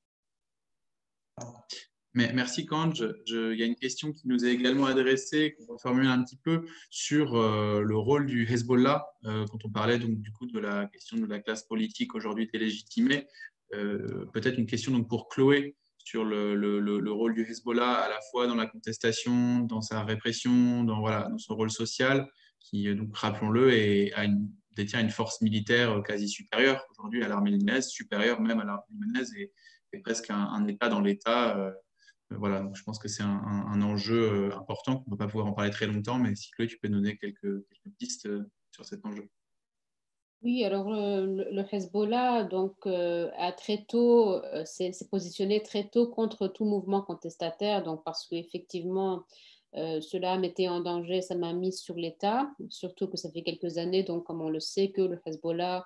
Mais merci, Kanj. Il y a une question qui nous est également adressée, qu'on va formuler un petit peu, sur le rôle du Hezbollah, quand on parlait donc, du coup de la question de la classe politique aujourd'hui délégitimée. Peut-être une question donc, pour Chloé sur le rôle du Hezbollah à la fois dans la contestation, dans sa répression, dans son rôle social, qui, donc, rappelons-le, détient une force militaire quasi supérieure aujourd'hui à l'armée libanaise, supérieure même à l'armée libanaise et presque un État dans l'État. Voilà, donc je pense que c'est un enjeu important, qu'on ne va pas pouvoir en parler très longtemps, mais si Chloé, tu peux donner quelques pistes sur cet enjeu. Oui, alors le Hezbollah donc, a très tôt s'est positionné très tôt contre tout mouvement contestataire, donc parce qu'effectivement cela mettait en danger sa mainmise sur l'État, surtout que ça fait quelques années, donc comme on le sait, que le Hezbollah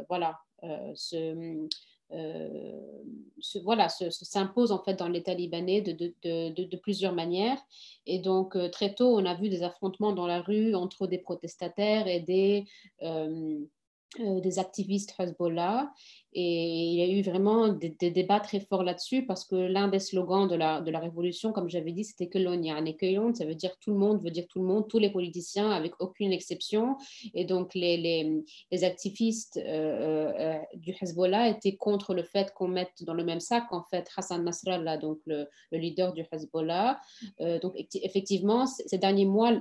voilà, s'impose en fait dans l'État libanais de plusieurs manières. Et donc très tôt, on a vu des affrontements dans la rue entre des protestataires et des activistes Hezbollah. Et il y a eu vraiment des débats très forts là-dessus parce que l'un des slogans de la révolution, comme j'avais dit, c'était que l'on y a un écueillon, ça veut dire tout le monde, veut dire tout le monde, tous les politiciens avec aucune exception. Et donc les activistes du Hezbollah étaient contre le fait qu'on mette dans le même sac en fait Hassan Nasrallah, donc le leader du Hezbollah. Donc effectivement, ces derniers mois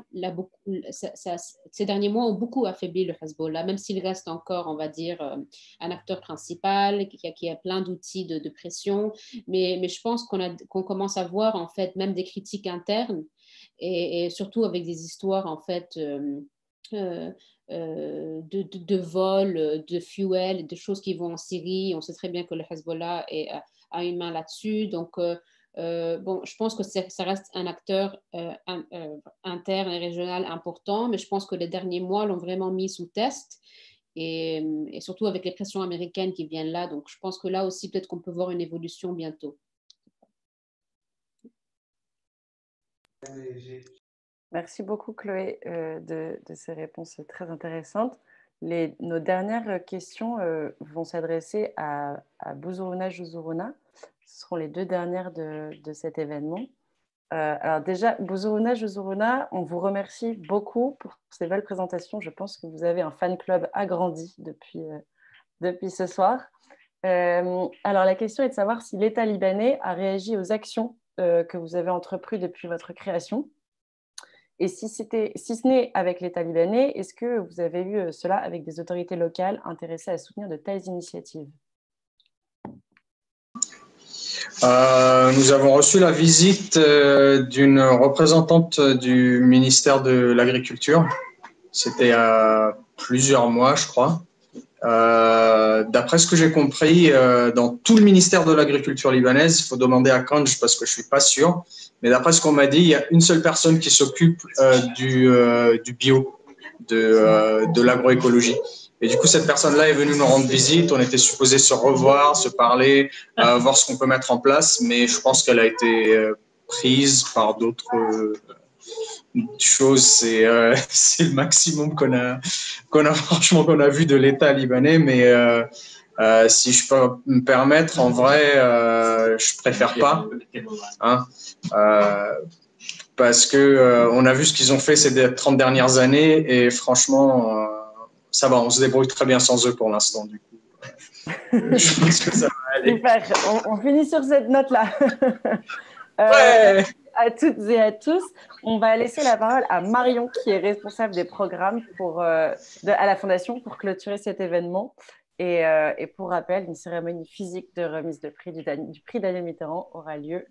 ont beaucoup affaibli le Hezbollah, même s'il reste encore, on va dire, un acteur principal, qui a plein d'outils de pression, mais je pense qu'on commence à voir en fait même des critiques internes et surtout avec des histoires en fait de vol, de fuel, de choses qui vont en Syrie. On sait très bien que le Hezbollah a une main là-dessus, donc bon, je pense que ça reste un acteur interne et régional important, mais je pense que les derniers mois l'ont vraiment mis sous test. Et surtout avec les pressions américaines qui viennent là. Donc, je pense que là aussi, peut-être qu'on peut voir une évolution bientôt. Merci beaucoup, Chloé, de ces réponses très intéressantes. Nos dernières questions vont s'adresser à Bouzurouna Jouzourouna. Ce seront les deux dernières de cet événement. Alors déjà, Bouzurouna Jouzourouna, on vous remercie beaucoup pour ces belles présentations. Je pense que vous avez un fan club agrandi depuis ce soir. Alors la question est de savoir si l'État libanais a réagi aux actions que vous avez entreprises depuis votre création. Et si ce n'est avec l'État libanais, est-ce que vous avez eu cela avec des autorités locales intéressées à soutenir de telles initiatives ? Nous avons reçu la visite d'une représentante du ministère de l'Agriculture. C'était il y a plusieurs mois, je crois. D'après ce que j'ai compris, dans tout le ministère de l'Agriculture libanaise, il faut demander à Kanj parce que je ne suis pas sûr, mais d'après ce qu'on m'a dit, il y a une seule personne qui s'occupe du bio, de l'agroécologie. Et du coup, cette personne-là est venue nous rendre visite. On était supposés se revoir, se parler, voir ce qu'on peut mettre en place. Mais je pense qu'elle a été prise par d'autres choses. C'est le maximum qu'on a vu de l'État libanais. Mais si je peux me permettre, en vrai, je préfère pas. Hein, parce que on a vu ce qu'ils ont fait ces 30 dernières années. Et franchement... ça va, on se débrouille très bien sans eux pour l'instant, du coup. Je pense que ça va aller. Super, on finit sur cette note-là. Ouais. À toutes et à tous, on va laisser la parole à Marion, qui est responsable des programmes à la Fondation pour clôturer cet événement. Et pour rappel, une cérémonie physique de remise de prix du prix Daniel Mitterrand aura lieu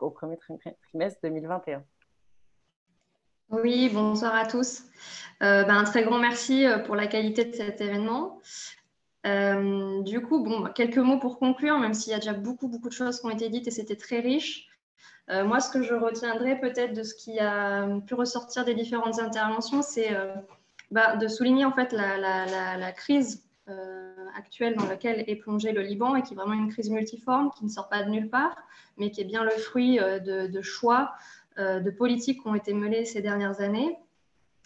au premier trimestre 2021. Oui, bonsoir à tous. Un très grand merci pour la qualité de cet événement. Du coup, quelques mots pour conclure, même s'il y a déjà beaucoup de choses qui ont été dites et c'était très riche. Moi, ce que je retiendrai peut-être de ce qui a pu ressortir des différentes interventions, c'est de souligner en fait la crise actuelle dans laquelle est plongé le Liban et qui est vraiment une crise multiforme, qui ne sort pas de nulle part, mais qui est bien le fruit de choix de politiques qui ont été menées ces dernières années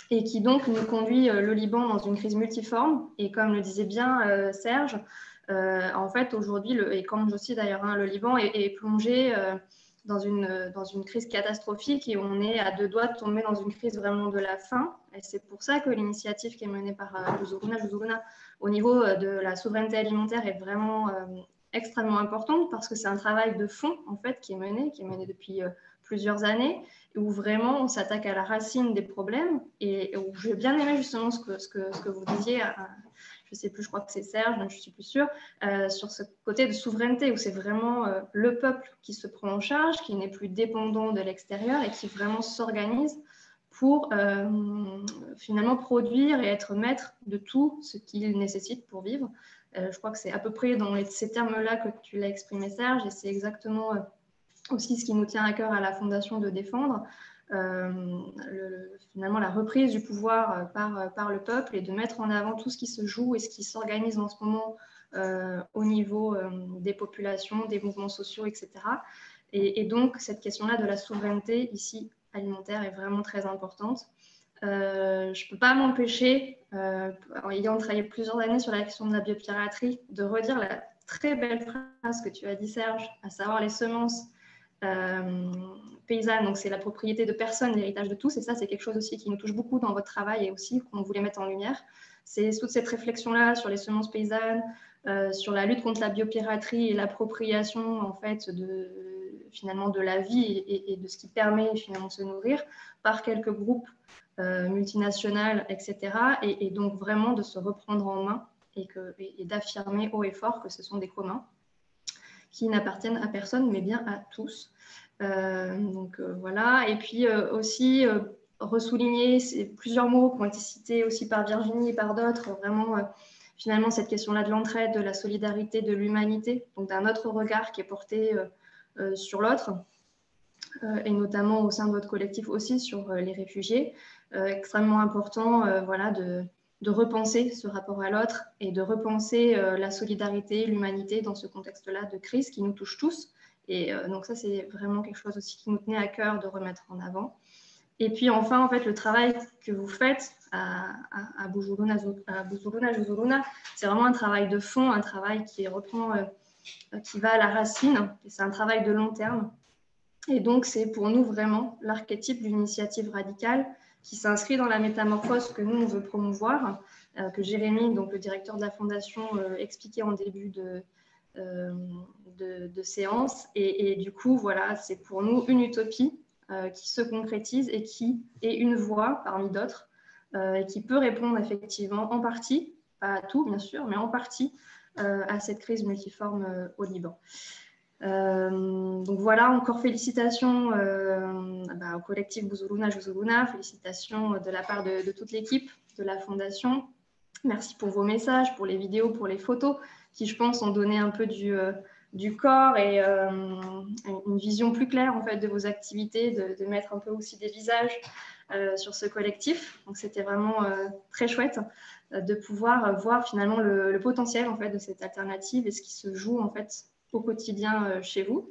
et qui donc nous conduit le Liban dans une crise multiforme. Et comme le disait bien Serge, en fait aujourd'hui, et comme aussi d'ailleurs, le Liban est plongé dans une crise catastrophique et on est à deux doigts de tomber dans une crise vraiment de la faim. Et c'est pour ça que l'initiative qui est menée par Bouzurouna au niveau de la souveraineté alimentaire est vraiment extrêmement importante parce que c'est un travail de fond en fait qui est mené depuis plusieurs années, où vraiment on s'attaque à la racine des problèmes et où j'ai bien aimé justement ce que vous disiez, je ne sais plus, je crois que c'est Serge, je ne suis plus sûre, sur ce côté de souveraineté où c'est vraiment le peuple qui se prend en charge, qui n'est plus dépendant de l'extérieur et qui vraiment s'organise pour finalement produire et être maître de tout ce qu'il nécessite pour vivre. Je crois que c'est à peu près dans ces termes-là que tu l'as exprimé, Serge, et c'est exactement aussi ce qui nous tient à cœur à la Fondation de défendre, finalement la reprise du pouvoir par le peuple et de mettre en avant tout ce qui se joue et ce qui s'organise en ce moment au niveau des populations, des mouvements sociaux, etc. Et donc, cette question-là de la souveraineté ici alimentaire est vraiment très importante. Je ne peux pas m'empêcher, ayant travaillé plusieurs années sur la question de la biopiraterie, de redire la très belle phrase que tu as dit, Serge, à savoir les semences paysannes, donc c'est la propriété de personne, l'héritage de tous, et ça c'est quelque chose aussi qui nous touche beaucoup dans votre travail et aussi qu'on voulait mettre en lumière. C'est toute cette réflexion-là sur les semences paysannes, sur la lutte contre la biopiraterie et l'appropriation en fait finalement de la vie et de ce qui permet finalement de se nourrir par quelques groupes multinationales, etc. Et donc vraiment de se reprendre en main et d'affirmer haut et fort que ce sont des communs qui n'appartiennent à personne, mais bien à tous. Voilà. Et puis aussi ressouligner plusieurs mots qui ont été cités aussi par Virginie et par d'autres, vraiment finalement cette question-là de l'entraide, de la solidarité, de l'humanité, donc d'un autre regard qui est porté sur l'autre, et notamment au sein de votre collectif aussi sur les réfugiés. Extrêmement important voilà, de repenser ce rapport à l'autre et de repenser la solidarité, l'humanité dans ce contexte-là de crise qui nous touche tous. Et donc ça, c'est vraiment quelque chose aussi qui nous tenait à cœur de remettre en avant. Et puis enfin, en fait, le travail que vous faites à Buzuruna Juzuruna, c'est vraiment un travail de fond, un travail qui va à la racine, et c'est un travail de long terme. Et donc, c'est pour nous vraiment l'archétype d'une initiative radicale qui s'inscrit dans la métamorphose que nous, on veut promouvoir, que Jérémy, donc le directeur de la Fondation, expliquait en début de séance. Et du coup, voilà, c'est pour nous une utopie qui se concrétise et qui est une voie parmi d'autres et qui peut répondre effectivement en partie, pas à tout bien sûr, mais en partie à cette crise multiforme au Liban. Donc voilà, encore félicitations au collectif Buzuruna Juzuruna, félicitations de la part de toute l'équipe de la Fondation. Merci pour vos messages, pour les vidéos, pour les photos qui, je pense, ont donné un peu du corps et une vision plus claire en fait, de vos activités, de mettre un peu aussi des visages sur ce collectif. Donc c'était vraiment très chouette de pouvoir voir finalement le potentiel en fait, de cette alternative et ce qui se joue en fait, au quotidien chez vous.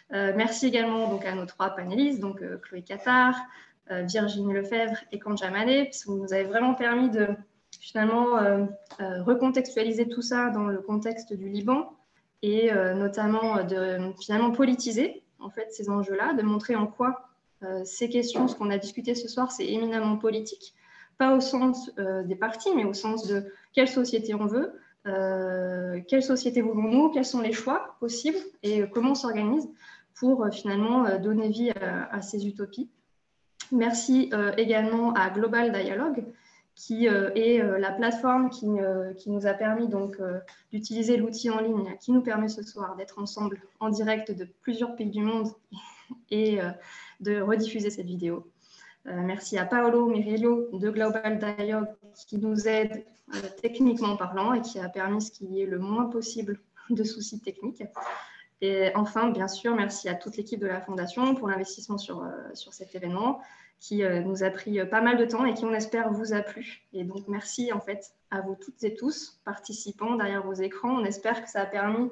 Merci également donc, à nos trois panélistes, donc Chloé Cattard, Virginie Lefebvre et Kanja Mané, parce que vous nous avez vraiment permis de finalement recontextualiser tout ça dans le contexte du Liban et notamment de finalement politiser en fait, ces enjeux-là, de montrer en quoi ces questions, ce qu'on a discuté ce soir, c'est éminemment politique, pas au sens des partis, mais au sens de quelle société on veut, quelle société voulons-nous, quels sont les choix possibles et comment on s'organise pour finalement donner vie à ces utopies. Merci également à Global Dialogue qui est la plateforme qui nous a permis donc d'utiliser l'outil en ligne qui nous permet ce soir d'être ensemble en direct de plusieurs pays du monde et de rediffuser cette vidéo. Merci à Paolo Mirello de Global Dialogue qui nous aide techniquement parlant et qui a permis ce qu'il y ait le moins possible de soucis techniques. Et enfin, bien sûr, merci à toute l'équipe de la Fondation pour l'investissement sur cet événement qui nous a pris pas mal de temps et qui, on espère, vous a plu. Et donc, merci en fait à vous toutes et tous, participants derrière vos écrans. On espère que ça a permis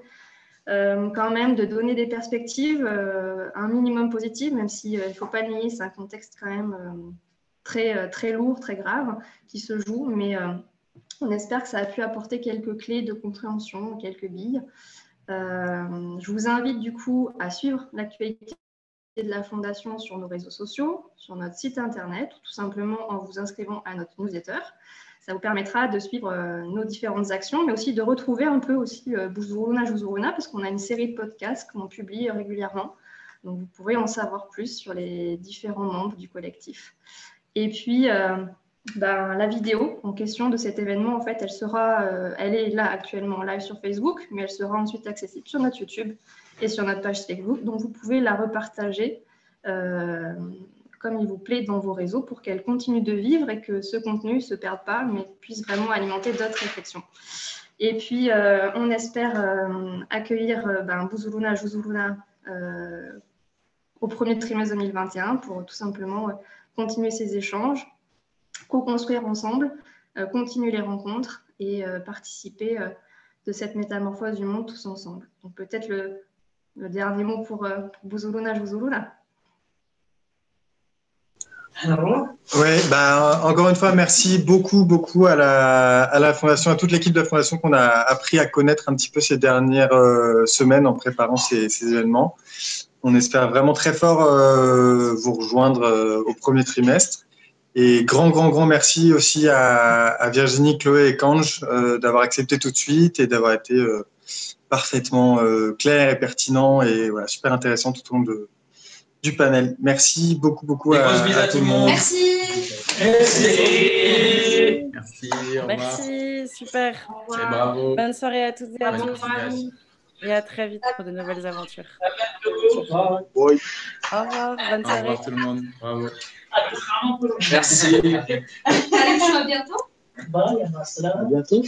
quand même de donner des perspectives un minimum positives, même s'il ne faut pas nier, c'est un contexte quand même très lourd, très grave, qui se joue, mais on espère que ça a pu apporter quelques clés de compréhension, quelques billes. Je vous invite du coup à suivre l'actualité de la Fondation sur nos réseaux sociaux, sur notre site internet, ou tout simplement en vous inscrivant à notre newsletter. Ça vous permettra de suivre nos différentes actions, mais aussi de retrouver un peu aussi Buzuruna Juzuruna, parce qu'on a une série de podcasts qu'on publie régulièrement. Donc, vous pourrez en savoir plus sur les différents membres du collectif. Et puis, la vidéo en question de cet événement, en fait, elle est là actuellement en live sur Facebook, mais elle sera ensuite accessible sur notre YouTube et sur notre page Facebook. Donc, vous pouvez la repartager comme il vous plaît dans vos réseaux pour qu'elle continue de vivre et que ce contenu ne se perde pas, mais puisse vraiment alimenter d'autres réflexions. Et puis, on espère accueillir Buzuruna Juzuruna au premier trimestre 2021 pour tout simplement continuer ces échanges, co-construire ensemble, continuer les rencontres et participer de cette métamorphose du monde tous ensemble. Donc peut-être le dernier mot pour Buzuruna Juzuruna. Oui, encore une fois, merci beaucoup à la Fondation, à toute l'équipe de la Fondation qu'on a appris à connaître un petit peu ces dernières semaines en préparant ces événements. On espère vraiment très fort vous rejoindre au premier trimestre. Et grand merci aussi à Virginie, Chloé et Kanj d'avoir accepté tout de suite et d'avoir été parfaitement clair et pertinent et voilà, super intéressant tout au long du panel. Merci beaucoup à tout le monde. Merci. Merci, super. Bravo. Bonne soirée à toutes et à tous. Et à très vite pour de nouvelles aventures. Au revoir. Au revoir, bonne soirée. Au revoir tout le monde. Bravo. Merci. À bientôt. À bientôt.